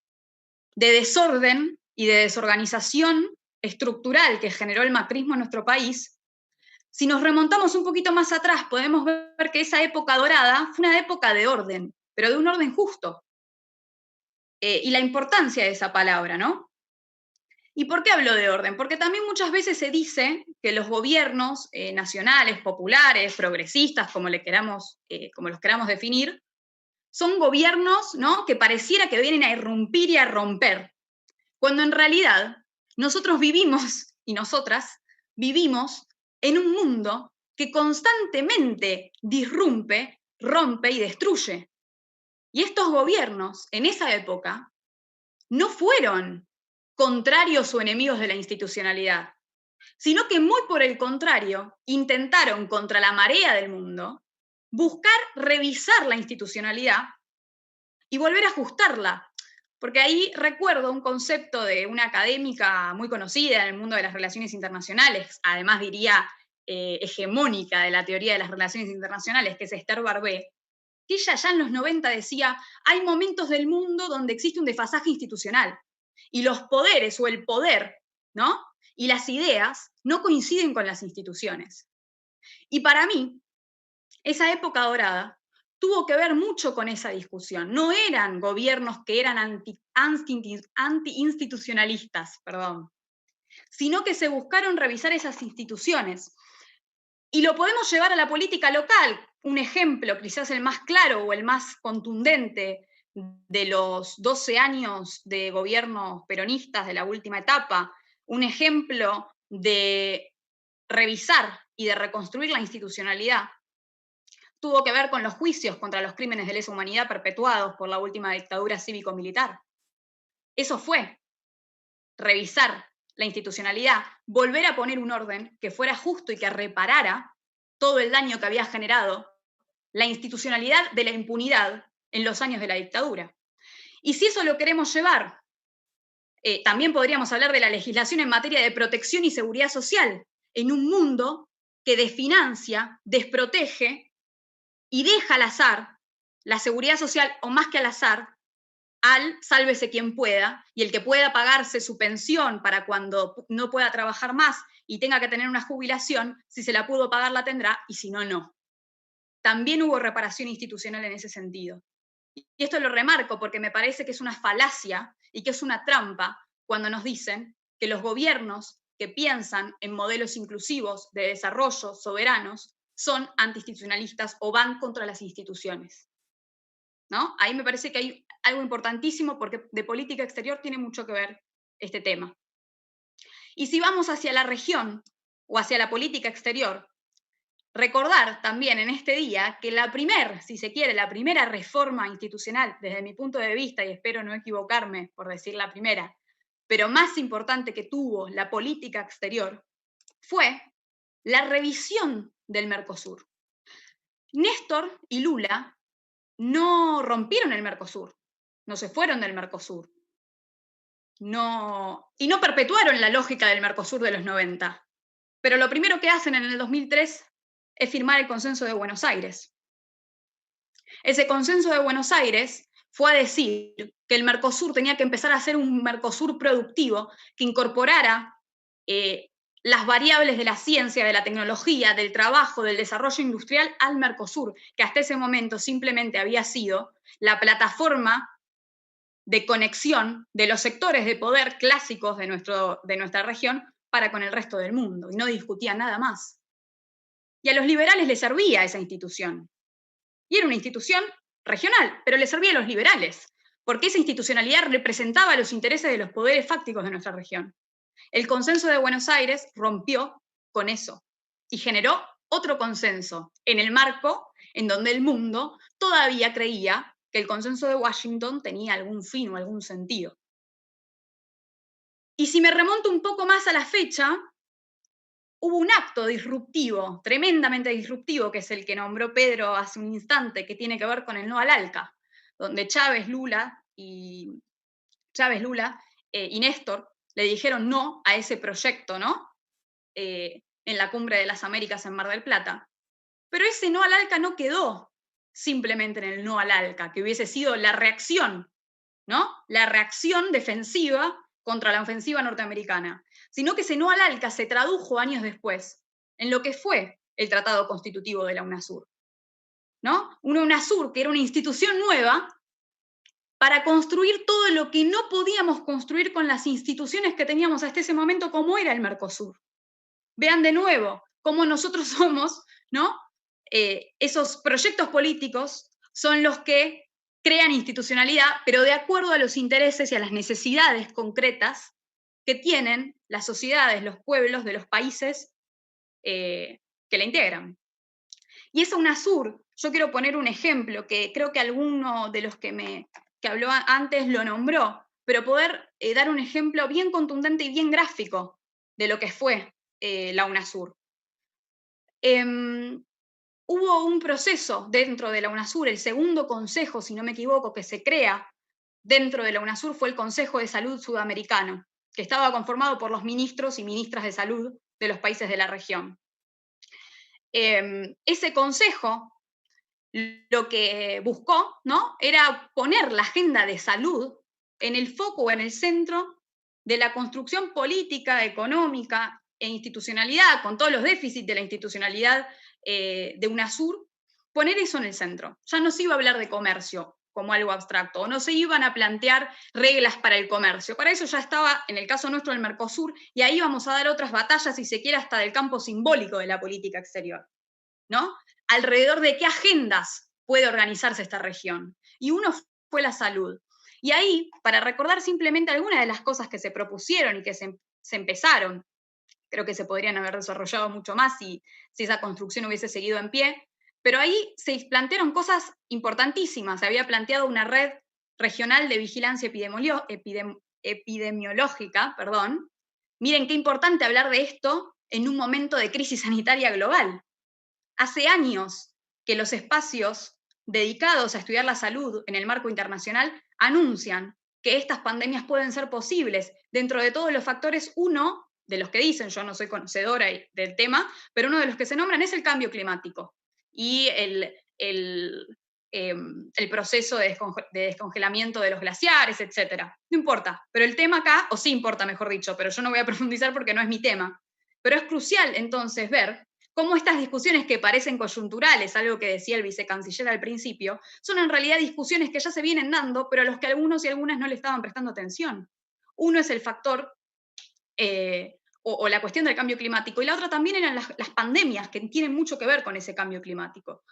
Speaker 5: de desorden y de desorganización estructural que generó el macrismo en nuestro país. Si nos remontamos un poquito más atrás, podemos ver que esa época dorada fue una época de orden, pero de un orden justo. Y la importancia de esa palabra, ¿no? ¿Y por qué hablo de orden? Porque también muchas veces se dice que los gobiernos nacionales, populares, progresistas, como los queramos definir, son gobiernos, ¿no?, que pareciera que vienen a irrumpir y a romper, cuando en realidad nosotros vivimos, y nosotras vivimos, en un mundo que constantemente disrumpe, rompe y destruye. Y estos gobiernos, en esa época, no fueron contrarios o enemigos de la institucionalidad, sino que muy por el contrario, intentaron, contra la marea del mundo, buscar revisar la institucionalidad y volver a ajustarla. Porque ahí recuerdo un concepto de una académica muy conocida en el mundo de las relaciones internacionales, además diría hegemónica de la teoría de las relaciones internacionales, que es Esther Barbé, que ella ya en los 90 decía, hay momentos del mundo donde existe un desfasaje institucional, y los poderes o el poder, ¿no?, y las ideas no coinciden con las instituciones. Y para mí, esa época dorada tuvo que ver mucho con esa discusión. No eran gobiernos que eran anti-institucionalistas, sino que se buscaron revisar esas instituciones. Y lo podemos llevar a la política local. Un ejemplo, quizás el más claro o el más contundente de los 12 años de gobiernos peronistas de la última etapa, un ejemplo de revisar y de reconstruir la institucionalidad, tuvo que ver con los juicios contra los crímenes de lesa humanidad perpetuados por la última dictadura cívico-militar. Eso fue revisar la institucionalidad, volver a poner un orden que fuera justo y que reparara todo el daño que había generado la institucionalidad de la impunidad en los años de la dictadura. Y si eso lo queremos llevar También podríamos hablar de la legislación en materia de protección y seguridad social, en un mundo que desfinancia, desprotege y deja al azar la seguridad social, o más que al azar, al sálvese quien pueda, y el que pueda pagarse su pensión para cuando no pueda trabajar más y tenga que tener una jubilación, si se la pudo pagar la tendrá, y si no, no. También hubo reparación institucional en ese sentido. Y esto lo remarco porque me parece que es una falacia y que es una trampa cuando nos dicen que los gobiernos que piensan en modelos inclusivos de desarrollo soberanos son antiinstitucionalistas o van contra las instituciones, ¿no? Ahí me parece que hay algo importantísimo porque de política exterior tiene mucho que ver este tema. Y si vamos hacia la región o hacia la política exterior, recordar también en este día que si se quiere, la primera reforma institucional, desde mi punto de vista, y espero no equivocarme por decir la primera, pero más importante que tuvo la política exterior, fue la revisión del Mercosur. Néstor y Lula no rompieron el Mercosur, no se fueron del Mercosur, y no perpetuaron la lógica del Mercosur de los 90. Pero lo primero que hacen en el 2003 es firmar el Consenso de Buenos Aires. Ese Consenso de Buenos Aires fue a decir que el Mercosur tenía que empezar a ser un Mercosur productivo que incorporara las variables de la ciencia, de la tecnología, del trabajo, del desarrollo industrial al Mercosur, que hasta ese momento simplemente había sido la plataforma de conexión de los sectores de poder clásicos de nuestra región para con el resto del mundo, y no discutía nada más. Y a los liberales les servía esa institución. Y era una institución regional, pero les servía a los liberales, porque esa institucionalidad representaba los intereses de los poderes fácticos de nuestra región. El Consenso de Buenos Aires rompió con eso y generó otro consenso en el marco en donde el mundo todavía creía que el Consenso de Washington tenía algún fin o algún sentido. Y si me remonto un poco más a la fecha, hubo un acto disruptivo, tremendamente disruptivo, que es el que nombró Pedro hace un instante, que tiene que ver con el no al ALCA, donde Chávez, Lula y Néstor le dijeron no a ese proyecto, ¿no? En la Cumbre de las Américas en Mar del Plata. Pero ese no al ALCA no quedó simplemente en el no al ALCA, que hubiese sido la reacción, ¿no? La reacción defensiva contra la ofensiva norteamericana, sino que ese no al ALCA se tradujo años después en lo que fue el Tratado Constitutivo de la UNASUR, ¿no? Una UNASUR que era una institución nueva para construir todo lo que no podíamos construir con las instituciones que teníamos hasta ese momento, como era el Mercosur. Vean de nuevo cómo nosotros somos, ¿no? Esos proyectos políticos son los que crean institucionalidad, pero de acuerdo a los intereses y a las necesidades concretas que tienen las sociedades, los pueblos de los países que la integran. Y esa UNASUR, yo quiero poner un ejemplo que creo que alguno de los que habló antes lo nombró, pero poder dar un ejemplo bien contundente y bien gráfico de lo que fue la UNASUR. Hubo un proceso dentro de la UNASUR, el segundo consejo, si no me equivoco, que se crea dentro de la UNASUR fue el Consejo de Salud Sudamericano, que estaba conformado por los ministros y ministras de salud de los países de la región. Ese consejo lo que buscó, ¿no?, era poner la agenda de salud en el foco o en el centro de la construcción política, económica e institucionalidad, con todos los déficits de la institucionalidad de UNASUR, poner eso en el centro. Ya no se iba a hablar de comercio como algo abstracto, o no se iban a plantear reglas para el comercio. Para eso ya estaba, en el caso nuestro, el Mercosur, y ahí vamos a dar otras batallas, si se quiere, hasta del campo simbólico de la política exterior, ¿no? Alrededor de qué agendas puede organizarse esta región. Y uno fue la salud. Y ahí, para recordar simplemente algunas de las cosas que se propusieron y que se empezaron, creo que se podrían haber desarrollado mucho más si esa construcción hubiese seguido en pie, pero ahí se plantearon cosas importantísimas. Se había planteado una red regional de vigilancia epidemiológica. Miren qué importante hablar de esto en un momento de crisis sanitaria global. Hace años que los espacios dedicados a estudiar la salud en el marco internacional anuncian que estas pandemias pueden ser posibles. Dentro de todos los factores, uno de los que dicen, yo no soy conocedora del tema, pero uno de los que se nombran es el cambio climático y el proceso de descongelamiento de los glaciares, etc. No importa, pero el tema acá, o sí importa, mejor dicho, pero yo no voy a profundizar porque no es mi tema. Pero es crucial entonces ver cómo estas discusiones que parecen coyunturales, algo que decía el vicecanciller al principio, son en realidad discusiones que ya se vienen dando, pero a los que algunos y algunas no le estaban prestando atención. Uno es el factor o la cuestión del cambio climático, y la otra también eran las pandemias, que tienen mucho que ver con ese cambio climático.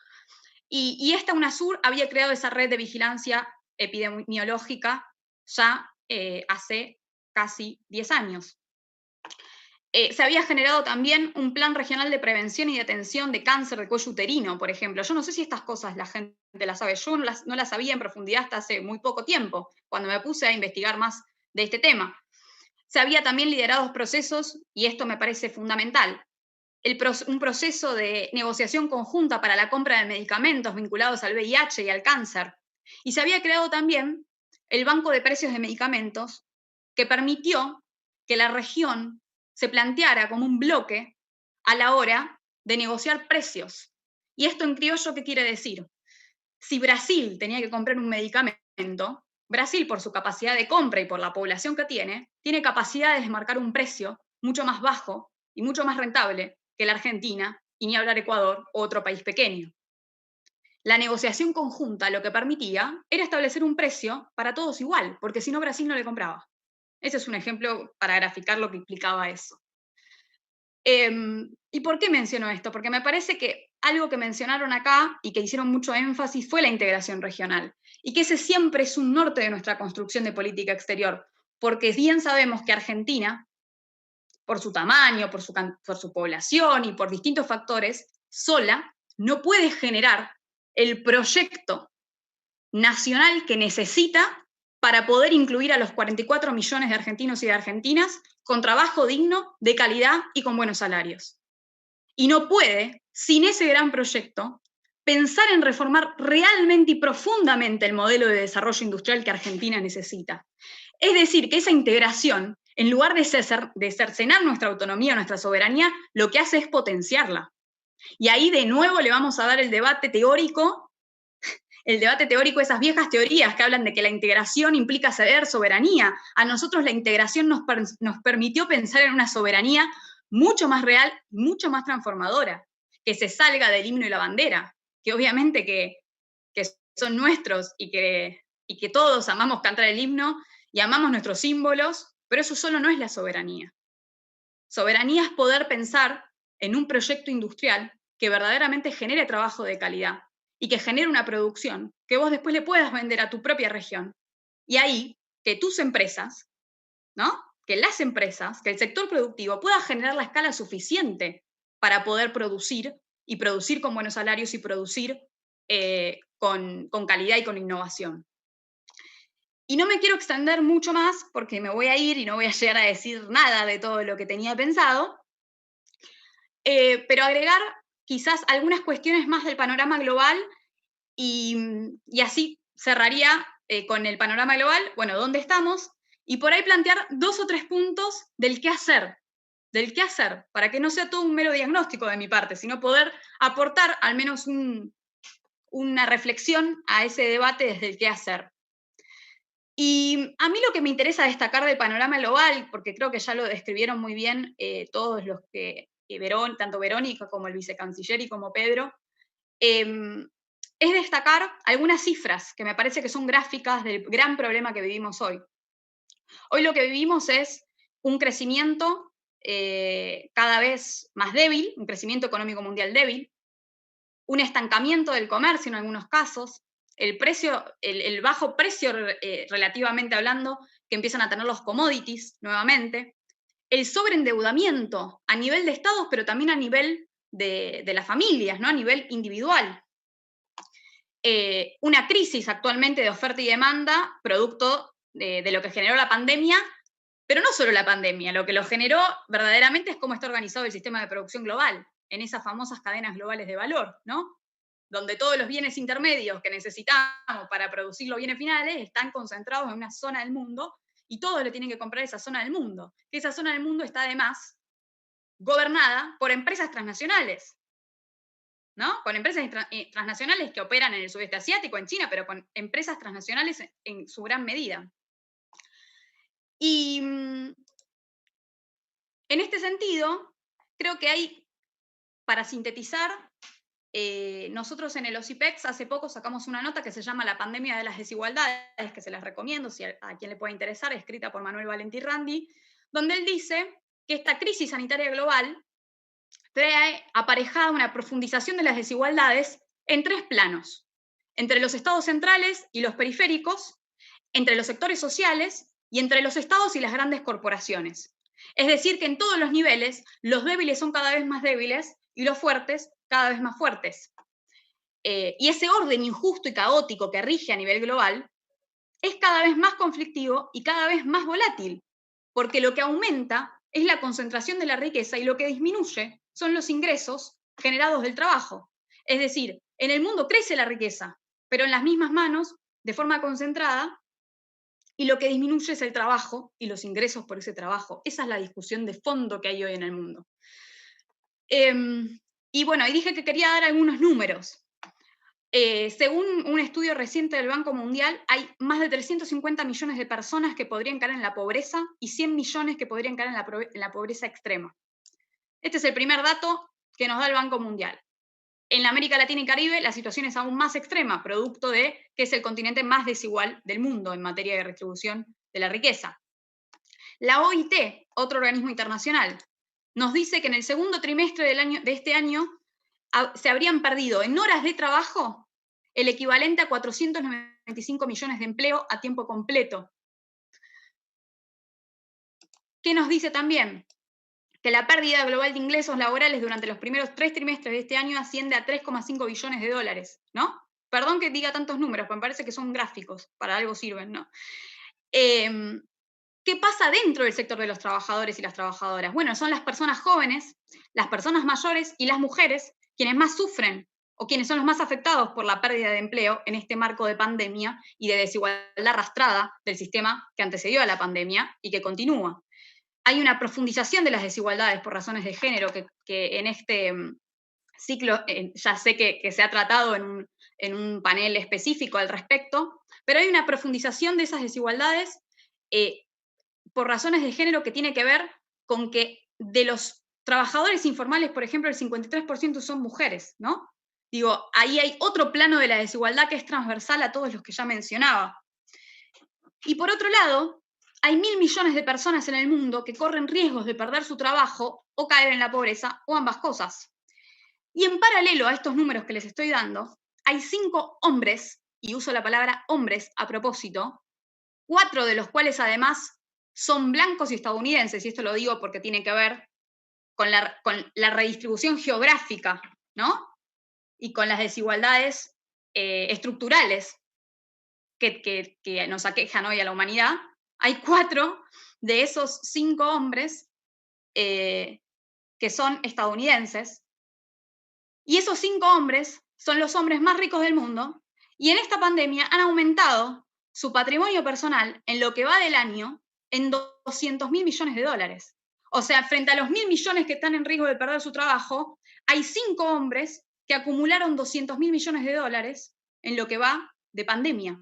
Speaker 5: Y esta UNASUR había creado esa red de vigilancia epidemiológica ya hace casi 10 años. Se había generado también un plan regional de prevención y de atención de cáncer de cuello uterino, por ejemplo. Yo no sé si estas cosas la gente las sabe, yo no las sabía en profundidad hasta hace muy poco tiempo, cuando me puse a investigar más de este tema. Se había también liderado procesos, y esto me parece fundamental, un proceso de negociación conjunta para la compra de medicamentos vinculados al VIH y al cáncer. Y se había creado también el Banco de Precios de Medicamentos, que permitió que la región se planteara como un bloque a la hora de negociar precios. Y esto en criollo, ¿qué quiere decir? Si Brasil tenía que comprar un medicamento, Brasil, por su capacidad de compra y por la población que tiene capacidad de marcar un precio mucho más bajo y mucho más rentable que la Argentina, y ni hablar Ecuador o otro país pequeño. La negociación conjunta lo que permitía era establecer un precio para todos igual, porque si no Brasil no le compraba. Ese es un ejemplo para graficar lo que implicaba eso. ¿Y por qué menciono esto? Porque me parece que algo que mencionaron acá y que hicieron mucho énfasis fue la integración regional, y que ese siempre es un norte de nuestra construcción de política exterior, porque bien sabemos que Argentina, por su tamaño, por su población y por distintos factores, sola no puede generar el proyecto nacional que necesita para poder incluir a los 44 millones de argentinos y de argentinas con trabajo digno, de calidad y con buenos salarios. Y no puede, sin ese gran proyecto, pensar en reformar realmente y profundamente el modelo de desarrollo industrial que Argentina necesita. Es decir, que esa integración, en lugar de cercenar nuestra autonomía, nuestra soberanía, lo que hace es potenciarla. Y ahí de nuevo le vamos a dar el debate teórico, esas viejas teorías que hablan de que la integración implica ceder soberanía. A nosotros la integración nos permitió pensar en una soberanía mucho más real, mucho más transformadora, que se salga del himno y la bandera, que obviamente que son nuestros y que todos amamos cantar el himno y amamos nuestros símbolos, pero eso solo no es la soberanía. Soberanía es poder pensar en un proyecto industrial que verdaderamente genere trabajo de calidad y que genere una producción que vos después le puedas vender a tu propia región. Y ahí, que tus empresas, ¿no? Que las empresas, que el sector productivo pueda generar la escala suficiente para poder producir, y producir con buenos salarios, y producir con calidad y con innovación. Y no me quiero extender mucho más porque me voy a ir y no voy a llegar a decir nada de todo lo que tenía pensado, pero agregar quizás algunas cuestiones más del panorama global y así cerraría con el panorama global, bueno, ¿dónde estamos? Y por ahí plantear 2 o 3 puntos del qué hacer, para que no sea todo un mero diagnóstico de mi parte, sino poder aportar al menos una reflexión a ese debate desde el qué hacer. Y a mí lo que me interesa destacar del panorama global, porque creo que ya lo describieron muy bien todos los que tanto Verónica como el vicecanciller y como Pedro, es destacar algunas cifras que me parece que son gráficas del gran problema que vivimos hoy. Hoy lo que vivimos es un crecimiento cada vez más débil, un crecimiento económico mundial débil, un estancamiento del comercio en algunos casos, el bajo precio relativamente hablando que empiezan a tener los commodities nuevamente, el sobreendeudamiento a nivel de estados, pero también a nivel de las familias, ¿no? A nivel individual. Una crisis actualmente de oferta y demanda, producto de lo que generó la pandemia, pero no solo la pandemia, lo que lo generó verdaderamente es cómo está organizado el sistema de producción global, en esas famosas cadenas globales de valor, ¿no? donde todos los bienes intermedios que necesitamos para producir los bienes finales están concentrados en una zona del mundo, y todos le tienen que comprar esa zona del mundo. Que esa zona del mundo está además gobernada por empresas transnacionales, ¿no? Con empresas transnacionales que operan en el sudeste asiático, en China, pero con empresas transnacionales en su gran medida. Y en este sentido, creo que hay, para sintetizar, nosotros en el OSIPEX hace poco sacamos una nota que se llama La pandemia de las desigualdades, que se las recomiendo, si a quien le pueda interesar, escrita por Manuel Valentí Randi, donde él dice que esta crisis sanitaria global trae aparejada una profundización de las desigualdades en 3 planos: entre los estados centrales y los periféricos, entre los sectores sociales y entre los estados y las grandes corporaciones. Es decir, que en todos los niveles los débiles son cada vez más débiles y los fuertes cada vez más fuertes. Y ese orden injusto y caótico que rige a nivel global es cada vez más conflictivo y cada vez más volátil, porque lo que aumenta es la concentración de la riqueza y lo que disminuye son los ingresos generados del trabajo. Es decir, en el mundo crece la riqueza, pero en las mismas manos, de forma concentrada, y lo que disminuye es el trabajo y los ingresos por ese trabajo. Esa es la discusión de fondo que hay hoy en el mundo. Y bueno, y dije que quería dar algunos números. Según un estudio reciente del Banco Mundial, hay más de 350 millones de personas que podrían caer en la pobreza y 100 millones que podrían caer en la pobreza extrema. Este es el primer dato que nos da el Banco Mundial. En la América Latina y Caribe la situación es aún más extrema, producto de que es el continente más desigual del mundo en materia de redistribución de la riqueza. La OIT, otro organismo internacional, nos dice que en el segundo trimestre de este año se habrían perdido en horas de trabajo el equivalente a 495 millones de empleo a tiempo completo. ¿Qué nos dice también? Que la pérdida global de ingresos laborales durante los primeros 3 trimestres de este año asciende a 3,5 billones de dólares, ¿no? Perdón que diga tantos números, pero me parece que son gráficos, para algo sirven, ¿no? ¿Qué pasa dentro del sector de los trabajadores y las trabajadoras? Bueno, son las personas jóvenes, las personas mayores y las mujeres quienes más sufren o quienes son los más afectados por la pérdida de empleo en este marco de pandemia y de desigualdad arrastrada del sistema que antecedió a la pandemia y que continúa. Hay una profundización de las desigualdades por razones de género que en este ciclo ya sé que se ha tratado en un panel específico al respecto, pero hay una profundización de esas desigualdades por razones de género que tiene que ver con que de los trabajadores informales, por ejemplo, el 53% son mujeres, ¿no? Digo, ahí hay otro plano de la desigualdad que es transversal a todos los que ya mencionaba. Y por otro lado, hay 1.000 millones de personas en el mundo que corren riesgos de perder su trabajo o caer en la pobreza, o ambas cosas. Y en paralelo a estos números que les estoy dando, hay 5 hombres, y uso la palabra hombres a propósito, 4 de los cuales además son blancos y estadounidenses, y esto lo digo porque tiene que ver con la redistribución geográfica, ¿no? Y con las desigualdades estructurales que nos aquejan hoy a la humanidad. Hay 4 de esos 5 hombres que son estadounidenses, y esos 5 hombres son los hombres más ricos del mundo, y en esta pandemia han aumentado su patrimonio personal en lo que va del año en 200.000 millones de dólares. O sea, frente a los 1.000 millones que están en riesgo de perder su trabajo, hay 5 hombres que acumularon 200.000 millones de dólares en lo que va de pandemia.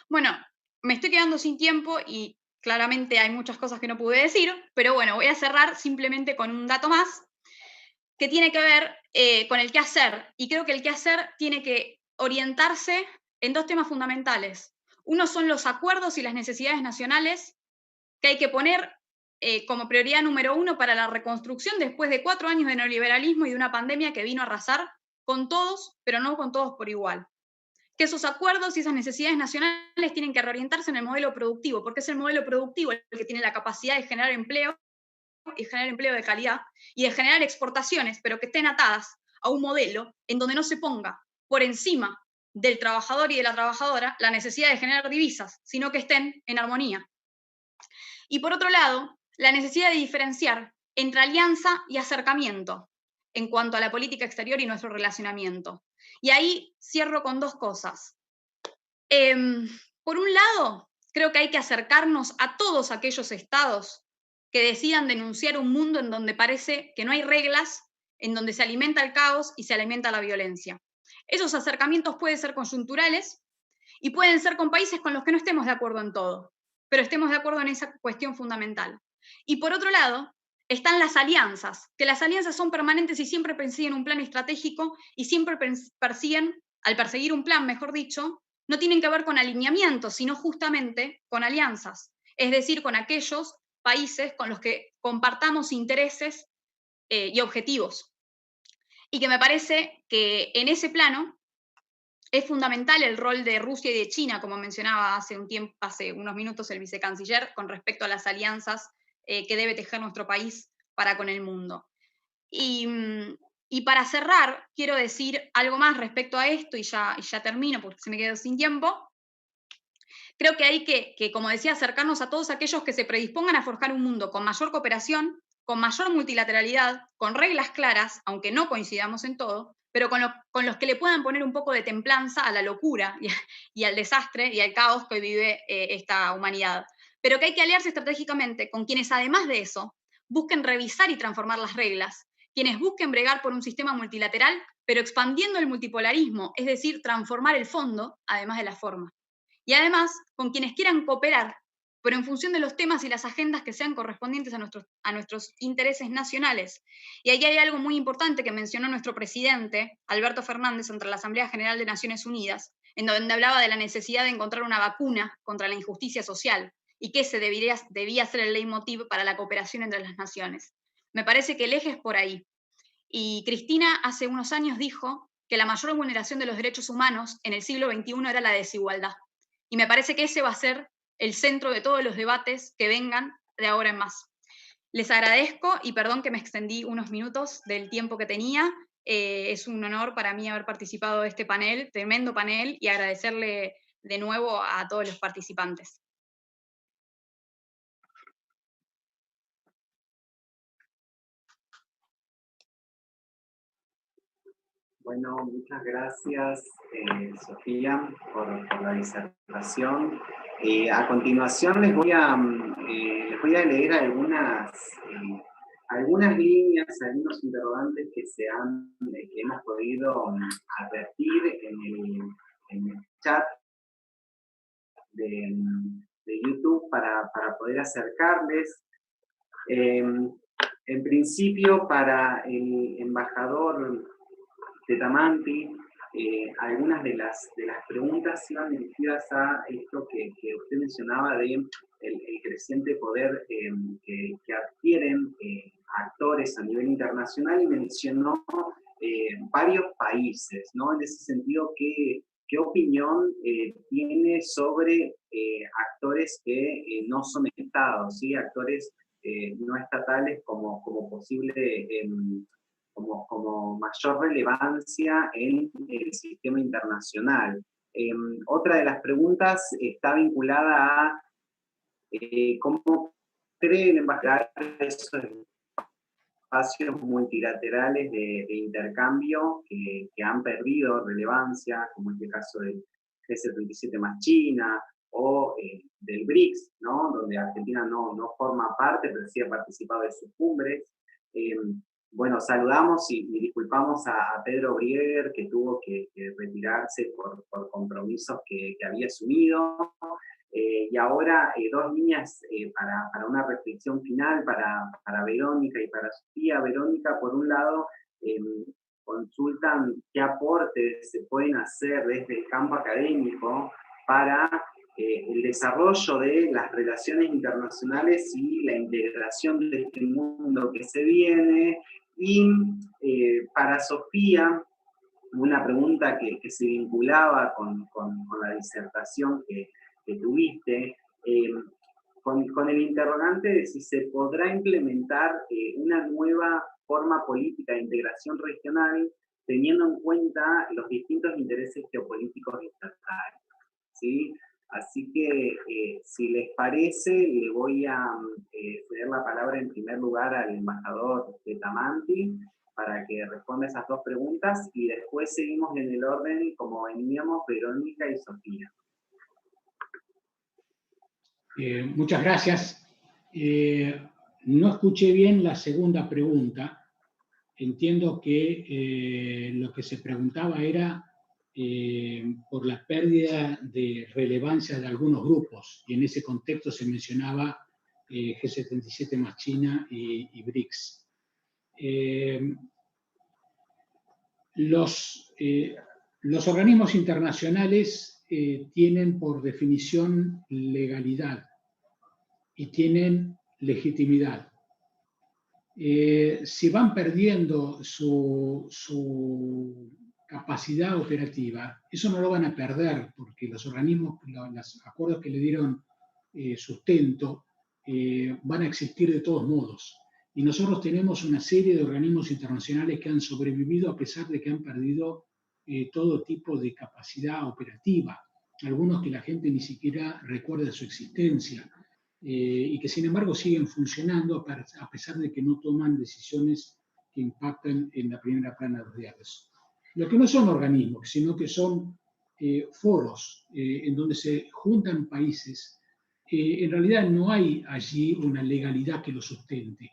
Speaker 5: Bueno, me estoy quedando sin tiempo y claramente hay muchas cosas que no pude decir, pero bueno, voy a cerrar simplemente con un dato más que tiene que ver con el qué hacer. Y creo que el qué hacer tiene que orientarse en 2 temas fundamentales. Uno son los acuerdos y las necesidades nacionales que hay que poner como prioridad número 1 para la reconstrucción después de 4 años de neoliberalismo y de una pandemia que vino a arrasar con todos, pero no con todos por igual. Que esos acuerdos y esas necesidades nacionales tienen que reorientarse en el modelo productivo, porque es el modelo productivo el que tiene la capacidad de generar empleo y generar empleo de calidad y de generar exportaciones, pero que estén atadas a un modelo en donde no se ponga por encima del trabajador y de la trabajadora la necesidad de generar divisas, sino que estén en armonía. Y por otro lado, la necesidad de diferenciar entre alianza y acercamiento en cuanto a la política exterior y nuestro relacionamiento. Y ahí cierro con dos cosas. Por un lado, creo que hay que acercarnos a todos aquellos estados que decidan denunciar un mundo en donde parece que no hay reglas, en donde se alimenta el caos y se alimenta la violencia. Esos acercamientos pueden ser coyunturales y pueden ser con países con los que no estemos de acuerdo en todo, pero estemos de acuerdo en esa cuestión fundamental. Y por otro lado, están las alianzas, que las alianzas son permanentes y siempre persiguen un plan estratégico y siempre persiguen, al perseguir un plan, mejor dicho, no tienen que ver con alineamientos, sino justamente con alianzas, es decir, con aquellos países con los que compartamos intereses y objetivos. Y que me parece que en ese plano es fundamental el rol de Rusia y de China, como mencionaba hace unos minutos el vicecanciller, con respecto a las alianzas que debe tejer nuestro país para con el mundo. Y para cerrar, quiero decir algo más respecto a esto, y ya termino porque se me quedó sin tiempo. Creo que hay que, como decía, acercarnos a todos aquellos que se predispongan a forjar un mundo con mayor cooperación, con mayor multilateralidad, con reglas claras, aunque no coincidamos en todo, pero con los que le puedan poner un poco de templanza a la locura y al desastre y al caos que hoy vive esta humanidad. Pero que hay que aliarse estratégicamente con quienes, además de eso, busquen revisar y transformar las reglas, quienes busquen bregar por un sistema multilateral, pero expandiendo el multipolarismo, es decir, transformar el fondo, además de la forma. Y además, con quienes quieran cooperar, pero en función de los temas y las agendas que sean correspondientes a nuestros intereses nacionales. Y ahí hay algo muy importante que mencionó nuestro presidente, Alberto Fernández, ante la Asamblea General de Naciones Unidas, en donde hablaba de la necesidad de encontrar una vacuna contra la injusticia social y que ese debía ser el leitmotiv para la cooperación entre las naciones. Me parece que el eje es por ahí. Y Cristina hace unos años dijo que la mayor vulneración de los derechos humanos en el siglo XXI era la desigualdad. Y me parece que ese va a ser el centro de todos los debates que vengan de ahora en más. Les agradezco y perdón que me extendí unos minutos del tiempo que tenía. Es un honor para mí haber participado de este panel, tremendo panel, y agradecerle de nuevo a todos los participantes.
Speaker 6: Bueno, muchas gracias, Sofía, por la disertación. A continuación les voy a leer algunas líneas, algunos interrogantes que hemos podido advertir en el chat de YouTube para poder acercarles. En principio, para el embajador Tetamanti, algunas de las preguntas iban dirigidas a esto que usted mencionaba de el creciente poder que adquieren actores a nivel internacional, y mencionó varios países, ¿no? En ese sentido, ¿qué opinión tiene sobre actores que no son estados, ¿sí? Actores no estatales como posible como mayor relevancia en el sistema internacional? Otra de las preguntas está vinculada a cómo cree el embajador esos espacios multilaterales de intercambio que han perdido relevancia, como en el caso del G77 más China, o del BRICS, ¿no? Donde Argentina no forma parte, pero sí ha participado de sus cumbres. Bueno, saludamos y disculpamos a Pedro Brieger, que tuvo que retirarse por compromisos que había asumido. Y ahora dos líneas para una reflexión final para Verónica y para Sofía. Verónica, por un lado, consultan qué aportes se pueden hacer desde el campo académico para el desarrollo de las relaciones internacionales y la integración de este mundo que se viene. Y para Sofía, una pregunta que se vinculaba con la disertación que tuviste, con el interrogante de si se podrá implementar una nueva forma política de integración regional teniendo en cuenta los distintos intereses geopolíticos estatales, ¿sí? Así que, si les parece, le voy a ceder la palabra en primer lugar al embajador Tetamanti, que responda esas dos preguntas y después seguimos en el orden como veníamos, Verónica y Sofía.
Speaker 2: Muchas gracias. No escuché bien la segunda pregunta. Entiendo que lo que se preguntaba era por la pérdida de relevancia de algunos grupos, y en ese contexto se mencionaba G77 más China y BRICS. Los organismos internacionales tienen por definición legalidad y tienen legitimidad. Si van perdiendo su capacidad operativa, eso no lo van a perder, porque los organismos, los acuerdos que le dieron sustento, van a existir de todos modos. Y nosotros tenemos una serie de organismos internacionales que han sobrevivido a pesar de que han perdido todo tipo de capacidad operativa. Algunos que la gente ni siquiera recuerda su existencia. Y que sin embargo siguen funcionando a pesar de que no toman decisiones que impactan en la primera plana de los diarios. Lo que no son organismos, sino que son foros en donde se juntan países, en realidad no hay allí una legalidad que lo sustente.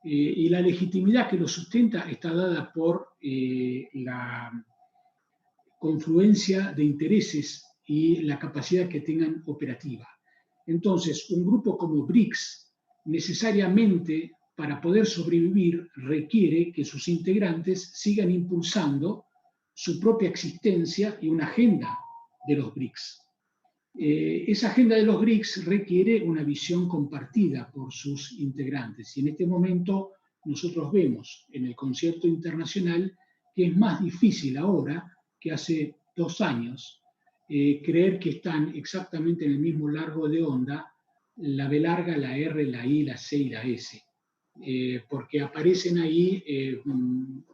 Speaker 2: Y la legitimidad que lo sustenta está dada por la confluencia de intereses y la capacidad que tengan operativa. Entonces, un grupo como BRICS, necesariamente para poder sobrevivir, requiere que sus integrantes sigan impulsando su propia existencia y una agenda de los BRICS. Esa agenda de los BRICS requiere una visión compartida por sus integrantes. Y en este momento nosotros vemos en el concierto internacional que es más difícil ahora que hace 2 años creer que están exactamente en el mismo largo de onda la B larga, la R, la I, la C y la S, porque aparecen ahí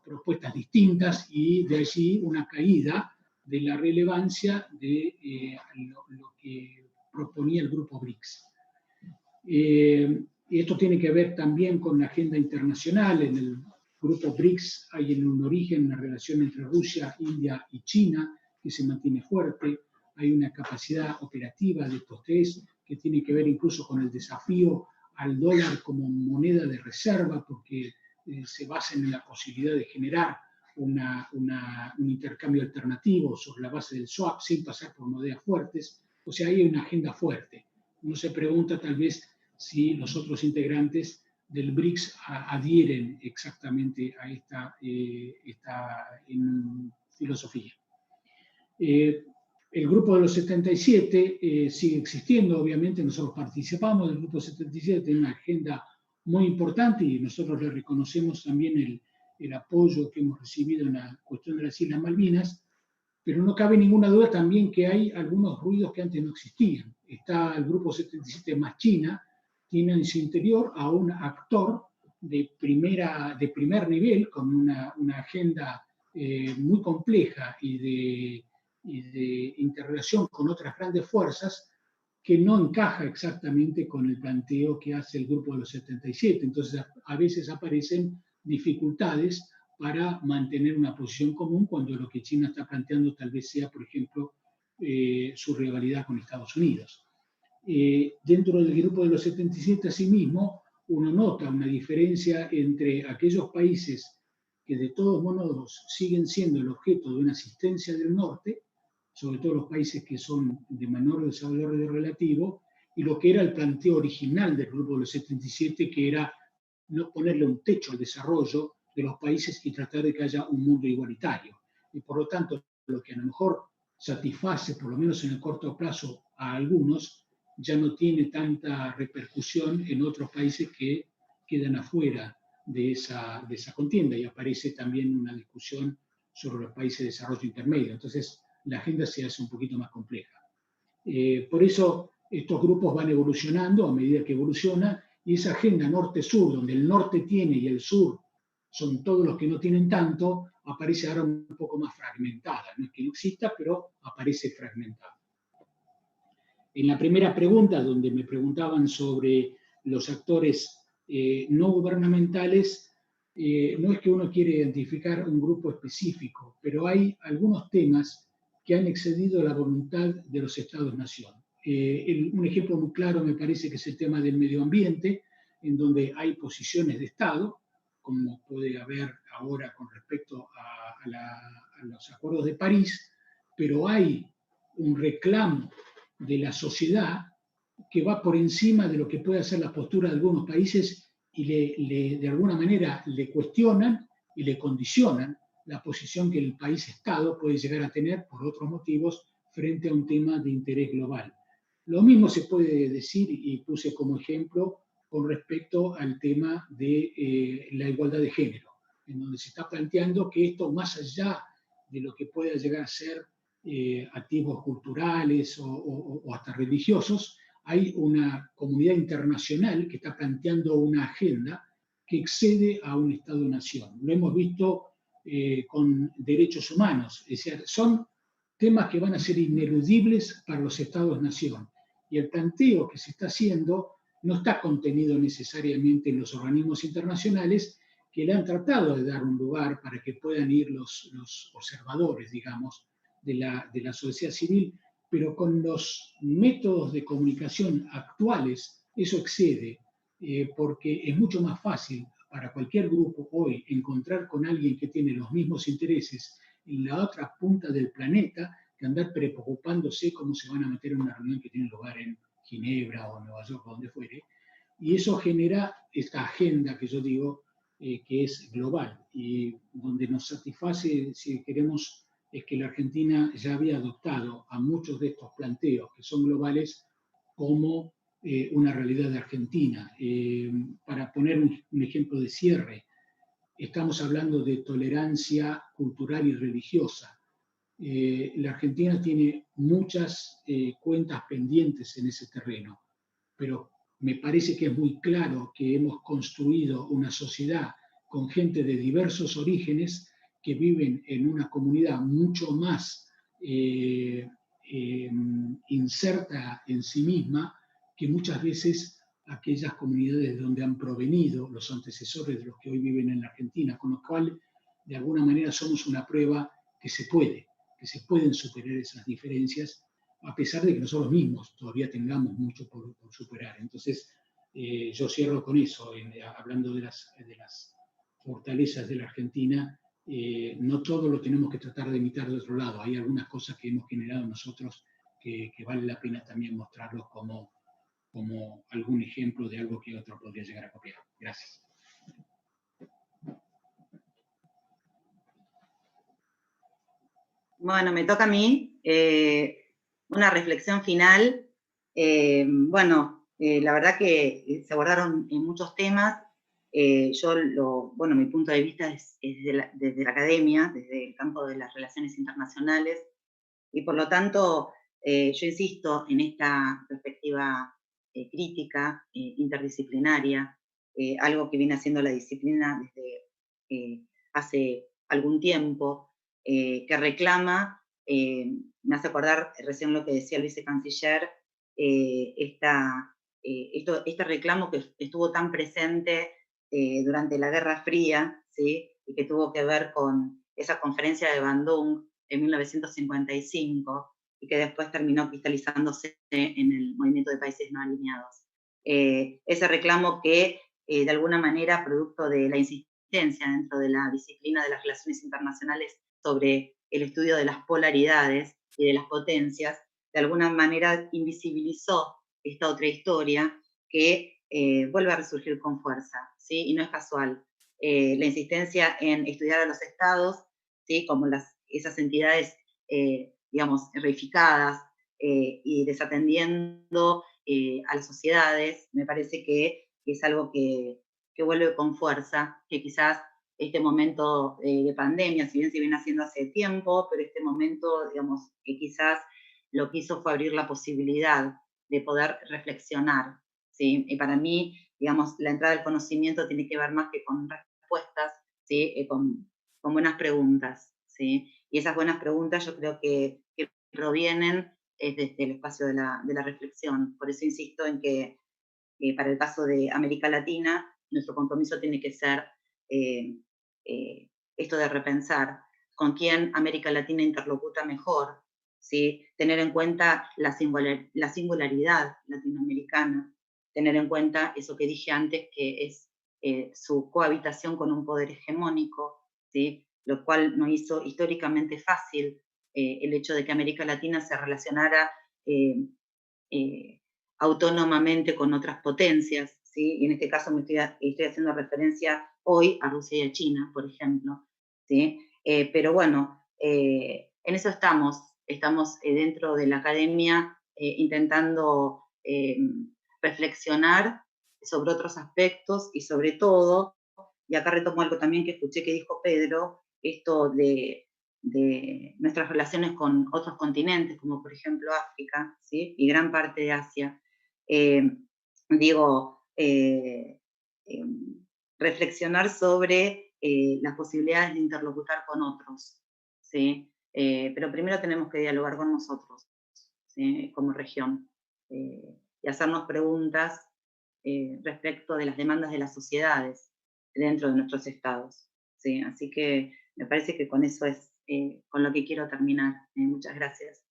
Speaker 2: propuestas distintas y de allí una caída de la relevancia de lo que proponía el grupo BRICS. Y esto tiene que ver también con la agenda internacional. En el grupo BRICS hay en un origen una relación entre Rusia, India y China, que se mantiene fuerte. Hay una capacidad operativa de estos tres que tiene que ver incluso con el desafío al dólar como moneda de reserva, porque se basan en la posibilidad de generar un intercambio alternativo sobre la base del swap sin pasar por monedas fuertes. O sea, hay una agenda fuerte. Uno se pregunta tal vez si los otros integrantes del BRICS adhieren exactamente a esta filosofía. El grupo de los 77 sigue existiendo, obviamente. Nosotros participamos del grupo 77, tiene una agenda muy importante y nosotros le reconocemos también el apoyo que hemos recibido en la cuestión de las Islas Malvinas, pero no cabe ninguna duda también que hay algunos ruidos que antes no existían. Está el grupo 77 más China, tiene en su interior a un actor de primer nivel, con una agenda muy compleja y de interrelación con otras grandes fuerzas, que no encaja exactamente con el planteo que hace el grupo de los 77. Entonces, a veces aparecen dificultades para mantener una posición común cuando lo que China está planteando tal vez sea, por ejemplo, su rivalidad con Estados Unidos. Dentro del grupo de los 77, asimismo, uno nota una diferencia entre aquellos países que de todos modos siguen siendo el objeto de una asistencia del norte, sobre todo los países que son de menor desarrollo relativo, y lo que era el planteo original del grupo de los 77, que era no ponerle un techo al desarrollo de los países y tratar de que haya un mundo igualitario. Y por lo tanto, lo que a lo mejor satisface, por lo menos en el corto plazo, a algunos, ya no tiene tanta repercusión en otros países que quedan afuera de esa contienda, y aparece también una discusión sobre los países de desarrollo intermedio. Entonces, la agenda se hace un poquito más compleja. Por eso, estos grupos van evolucionando a medida que evoluciona, y esa agenda norte-sur, donde el norte tiene y el sur son todos los que no tienen tanto, aparece ahora un poco más fragmentada. No es que no exista, pero aparece fragmentada. En la primera pregunta, donde me preguntaban sobre los actores no gubernamentales, no es que uno quiere identificar un grupo específico, pero hay algunos temas que han excedido la voluntad de los Estados-nación. Un ejemplo muy claro me parece que es el tema del medio ambiente, en donde hay posiciones de Estado, como puede haber ahora con respecto a los acuerdos de París, pero hay un reclamo de la sociedad que va por encima de lo que puede hacer la postura de algunos países y de alguna manera le cuestionan y le condicionan la posición que el país-estado puede llegar a tener por otros motivos frente a un tema de interés global. Lo mismo se puede decir, y puse como ejemplo, con respecto al tema de la igualdad de género, en donde se está planteando que esto, más allá de lo que pueda llegar a ser activos culturales o hasta religiosos, hay una comunidad internacional que está planteando una agenda que excede a un Estado-nación. Lo hemos visto con derechos humanos, es decir, son temas que van a ser ineludibles para los Estados-nación. Y el planteo que se está haciendo no está contenido necesariamente en los organismos internacionales que le han tratado de dar un lugar para que puedan ir los observadores, digamos, de la sociedad civil, pero con los métodos de comunicación actuales eso excede, porque es mucho más fácil para cualquier grupo hoy encontrar con alguien que tiene los mismos intereses en la otra punta del planeta que andar preocupándose cómo se van a meter en una reunión que tiene lugar en Ginebra o Nueva York o donde fuere. Y eso genera esta agenda que yo digo que es global y donde nos satisface, si queremos, es que la Argentina ya había adoptado a muchos de estos planteos que son globales como una realidad de Argentina. Para poner un ejemplo de cierre, estamos hablando de tolerancia cultural y religiosa. La Argentina tiene muchas cuentas pendientes en ese terreno, pero me parece que es muy claro que hemos construido una sociedad con gente de diversos orígenes que viven en una comunidad mucho más inserta en sí misma que muchas veces aquellas comunidades donde han provenido los antecesores de los que hoy viven en la Argentina, con lo cual de alguna manera somos una prueba que se pueden superar esas diferencias a pesar de que nosotros mismos todavía tengamos mucho por superar. Entonces, yo cierro con eso, hablando de las fortalezas de la Argentina. No todo lo tenemos que tratar de imitar de otro lado. Hay algunas cosas que hemos generado nosotros que vale la pena también mostrarlos como algún ejemplo de algo que otro podría llegar a copiar. Gracias.
Speaker 4: Bueno, me toca a mí una reflexión final. La verdad que se abordaron muchos temas. Mi punto de vista es desde la academia, desde el campo de las relaciones internacionales, y por lo tanto yo insisto en esta perspectiva crítica, interdisciplinaria, algo que viene haciendo la disciplina desde hace algún tiempo, que reclama, me hace acordar recién lo que decía el vicecanciller, este reclamo que estuvo tan presente durante la Guerra Fría, ¿sí? Y que tuvo que ver con esa conferencia de Bandung en 1955 y que después terminó cristalizándose en el movimiento de países no alineados. Ese reclamo que de alguna manera, producto de la insistencia dentro de la disciplina de las relaciones internacionales sobre el estudio de las polaridades y de las potencias, de alguna manera invisibilizó esta otra historia que vuelve a resurgir con fuerza, ¿sí? Y no es casual. La insistencia en estudiar a los estados, ¿sí? Como esas entidades, digamos, reificadas y desatendiendo a las sociedades, me parece que es algo que vuelve con fuerza, que quizás este momento de pandemia, si bien se viene haciendo hace tiempo, pero este momento, digamos, que quizás lo que hizo fue abrir la posibilidad de poder reflexionar, ¿sí? Y para mí, digamos, la entrada del conocimiento tiene que ver más que con respuestas, ¿sí? Con buenas preguntas, ¿sí? Y esas buenas preguntas yo creo que provienen desde el espacio de la reflexión. Por eso insisto en que para el caso de América Latina, nuestro compromiso tiene que ser esto de repensar con quién América Latina interlocuta mejor, ¿sí? Tener en cuenta la singularidad latinoamericana, tener en cuenta eso que dije antes, que es su cohabitación con un poder hegemónico, ¿sí? Lo cual no hizo históricamente fácil el hecho de que América Latina se relacionara autónomamente con otras potencias, ¿sí? Y en este caso estoy haciendo referencia hoy a Rusia y a China, por ejemplo, ¿sí? Pero bueno, en eso estamos dentro de la academia intentando reflexionar sobre otros aspectos y sobre todo, y acá retomo algo también que escuché que dijo Pedro, esto de nuestras relaciones con otros continentes, como por ejemplo África, ¿sí? Y gran parte de Asia. Reflexionar sobre las posibilidades de interlocutar con otros, ¿sí? Pero primero tenemos que dialogar con nosotros, ¿sí? Como región, y hacernos preguntas respecto de las demandas de las sociedades dentro de nuestros estados, ¿sí? Así que me parece que con eso es con lo que quiero terminar. Muchas gracias.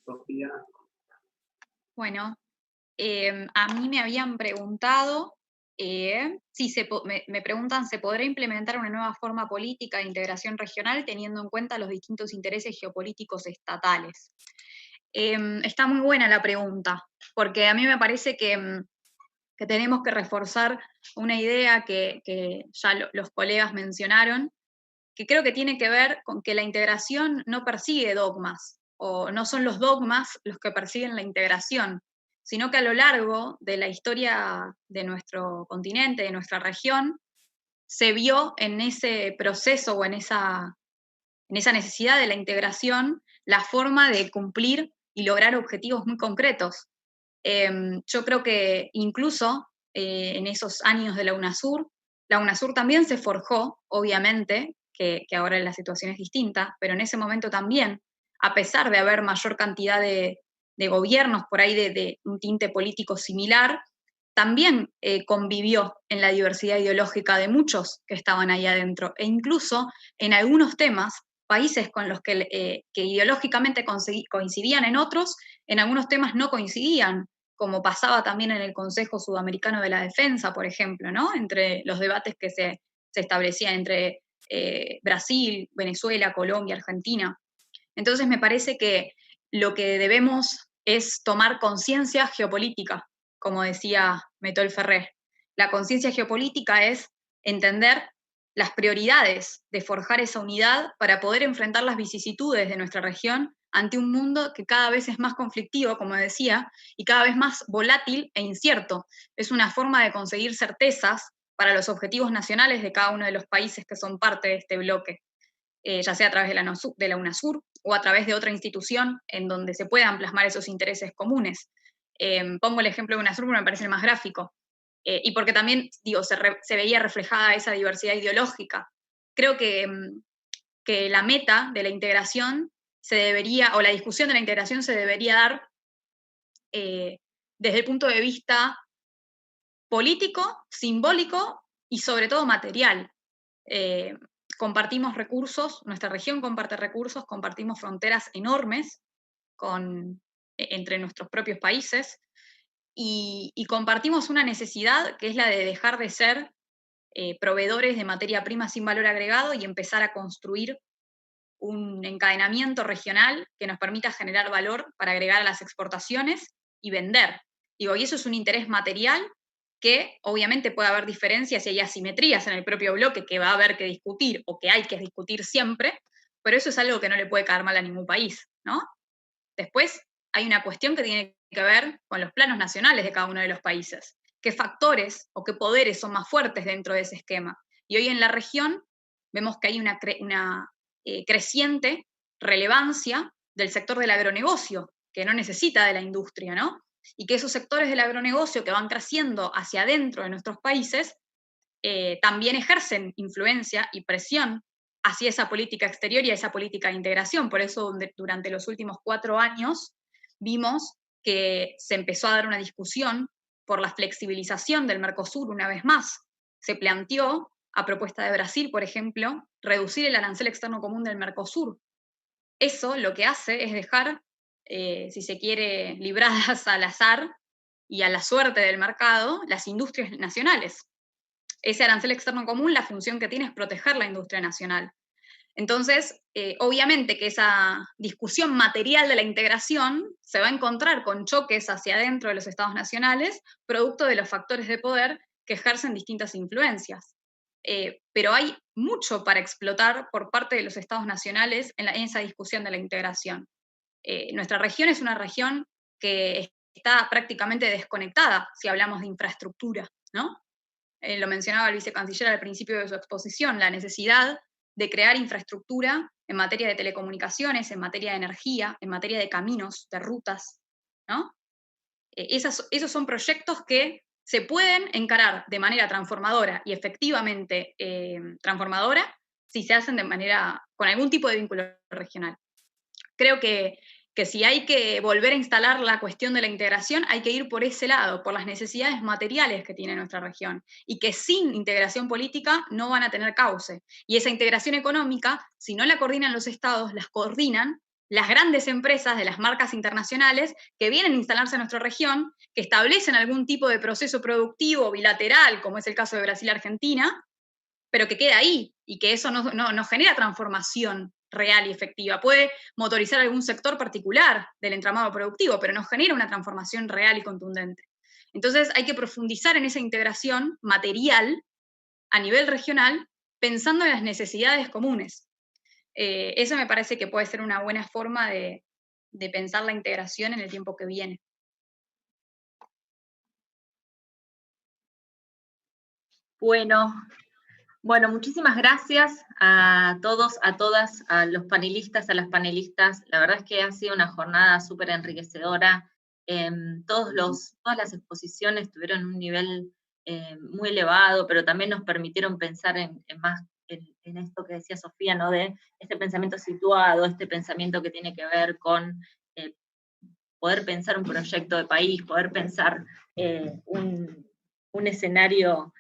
Speaker 6: Sofía.
Speaker 5: Bueno, a mí me habían preguntado, me preguntan, ¿se podrá implementar una nueva forma política de integración regional teniendo en cuenta los distintos intereses geopolíticos estatales? Está muy buena la pregunta, porque a mí me parece que tenemos que reforzar una idea que ya los colegas mencionaron, que creo que tiene que ver con que la integración no persigue dogmas, o no son los dogmas los que persiguen la integración, sino que a lo largo de la historia de nuestro continente, de nuestra región, se vio en ese proceso o en esa necesidad de la integración la forma de cumplir y lograr objetivos muy concretos. Yo creo que incluso en esos años de la UNASUR también se forjó, obviamente, que ahora la situación es distinta, pero en ese momento también, a pesar de haber mayor cantidad de gobiernos por ahí de un tinte político similar, también convivió en la diversidad ideológica de muchos que estaban ahí adentro, e incluso en algunos temas, países con los que ideológicamente coincidían en otros, en algunos temas no coincidían, como pasaba también en el Consejo Sudamericano de la Defensa, por ejemplo, ¿no? Entre los debates que se establecían entre Brasil, Venezuela, Colombia, Argentina. Entonces me parece que lo que debemos es tomar conciencia geopolítica, como decía Metol Ferrer. La conciencia geopolítica es entender las prioridades de forjar esa unidad para poder enfrentar las vicisitudes de nuestra región ante un mundo que cada vez es más conflictivo, como decía, y cada vez más volátil e incierto. Es una forma de conseguir certezas para los objetivos nacionales de cada uno de los países que son parte de este bloque, ya sea a través de la UNASUR o a través de otra institución en donde se puedan plasmar esos intereses comunes. Pongo el ejemplo de UNASUR porque me parece el más gráfico, y porque también, digo, se veía reflejada esa diversidad ideológica. Creo que la meta de la integración o la discusión de la integración se debería dar desde el punto de vista político, simbólico y sobre todo material. Compartimos recursos, nuestra región comparte recursos, compartimos fronteras enormes entre nuestros propios países, y compartimos una necesidad que es la de dejar de ser proveedores de materia prima sin valor agregado y empezar a construir un encadenamiento regional que nos permita generar valor para agregar a las exportaciones y vender. Digo, y eso es un interés material que obviamente puede haber diferencias y hay asimetrías en el propio bloque que va a haber que discutir o que hay que discutir siempre, pero eso es algo que no le puede caer mal a ningún país, ¿no? Después hay una cuestión que tiene que ver con los planos nacionales de cada uno de los países. ¿Qué factores o qué poderes son más fuertes dentro de ese esquema? Y hoy en la región vemos que hay una creciente relevancia del sector del agronegocio, que no necesita de la industria, ¿no? Y que esos sectores del agronegocio que van creciendo hacia adentro de nuestros países también ejercen influencia y presión hacia esa política exterior y a esa política de integración. Por eso durante los últimos 4 años vimos que se empezó a dar una discusión por la flexibilización del Mercosur una vez más. Se planteó, a propuesta de Brasil, por ejemplo, reducir el arancel externo común del Mercosur. Eso lo que hace es dejar, si se quiere, libradas al azar y a la suerte del mercado las industrias nacionales. Ese arancel externo común, la función que tiene es proteger la industria nacional. Entonces, obviamente que esa discusión material de la integración se va a encontrar con choques hacia adentro de los estados nacionales, producto de los factores de poder que ejercen distintas influencias. Pero hay mucho para explotar por parte de los estados nacionales en esa discusión de la integración. Nuestra región es una región que está prácticamente desconectada si hablamos de infraestructura, ¿no? Lo mencionaba el vicecanciller al principio de su exposición, la necesidad de crear infraestructura en materia de telecomunicaciones, en materia de energía, en materia de caminos, de rutas, ¿no? Esos son proyectos que se pueden encarar de manera transformadora y efectivamente transformadora si se hacen de manera, con algún tipo de vínculo regional. Creo que si hay que volver a instalar la cuestión de la integración, hay que ir por ese lado, por las necesidades materiales que tiene nuestra región, y que sin integración política no van a tener cauce. Y esa integración económica, si no la coordinan los estados, las coordinan las grandes empresas de las marcas internacionales que vienen a instalarse en nuestra región, que establecen algún tipo de proceso productivo bilateral, como es el caso de Brasil-Argentina, pero que queda ahí, y que eso no genera transformación real y efectiva. Puede motorizar algún sector particular del entramado productivo, pero no genera una transformación real y contundente. Entonces hay que profundizar en esa integración material a nivel regional, pensando en las necesidades comunes. Eso me parece que puede ser una buena forma de pensar la integración en el tiempo que viene.
Speaker 1: Bueno, muchísimas gracias a todos, a todas, a los panelistas, a las panelistas. La verdad es que ha sido una jornada súper enriquecedora. Todas las exposiciones tuvieron un nivel muy elevado, pero también nos permitieron pensar en esto que decía Sofía, ¿no? De este pensamiento situado, este pensamiento que tiene que ver con poder pensar un proyecto de país, poder pensar un escenario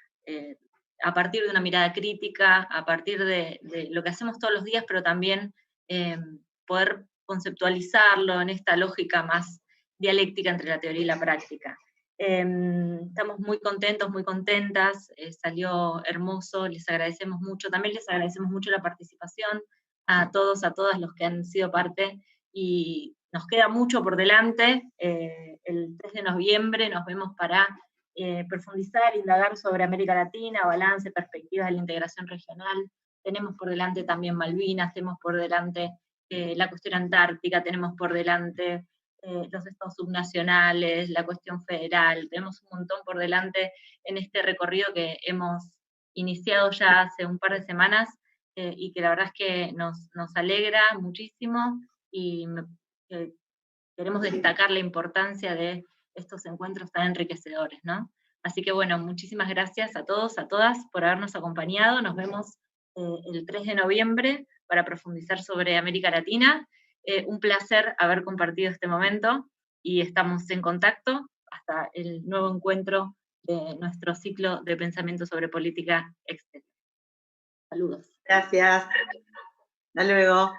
Speaker 1: a partir de una mirada crítica, a partir de lo que hacemos todos los días, pero también poder conceptualizarlo en esta lógica más dialéctica entre la teoría y la práctica. Estamos muy contentos, muy contentas, salió hermoso, les agradecemos mucho, también les agradecemos mucho la participación a todos, a todas los que han sido parte, y nos queda mucho por delante. El 3 de noviembre nos vemos para profundizar, indagar sobre América Latina, balance, perspectivas de la integración regional. Tenemos por delante también Malvinas, tenemos por delante la cuestión antártica, tenemos por delante los estados subnacionales, la cuestión federal, tenemos un montón por delante en este recorrido que hemos iniciado ya hace un par de semanas y que la verdad es que nos alegra muchísimo y queremos destacar la importancia de estos encuentros tan enriquecedores, ¿no? Así que bueno, muchísimas gracias a todos, a todas por habernos acompañado. Nos vemos el 3 de noviembre para profundizar sobre América Latina. Un placer haber compartido este momento y estamos en contacto hasta el nuevo encuentro de nuestro ciclo de pensamiento sobre política exterior. Saludos.
Speaker 4: Gracias. Hasta luego.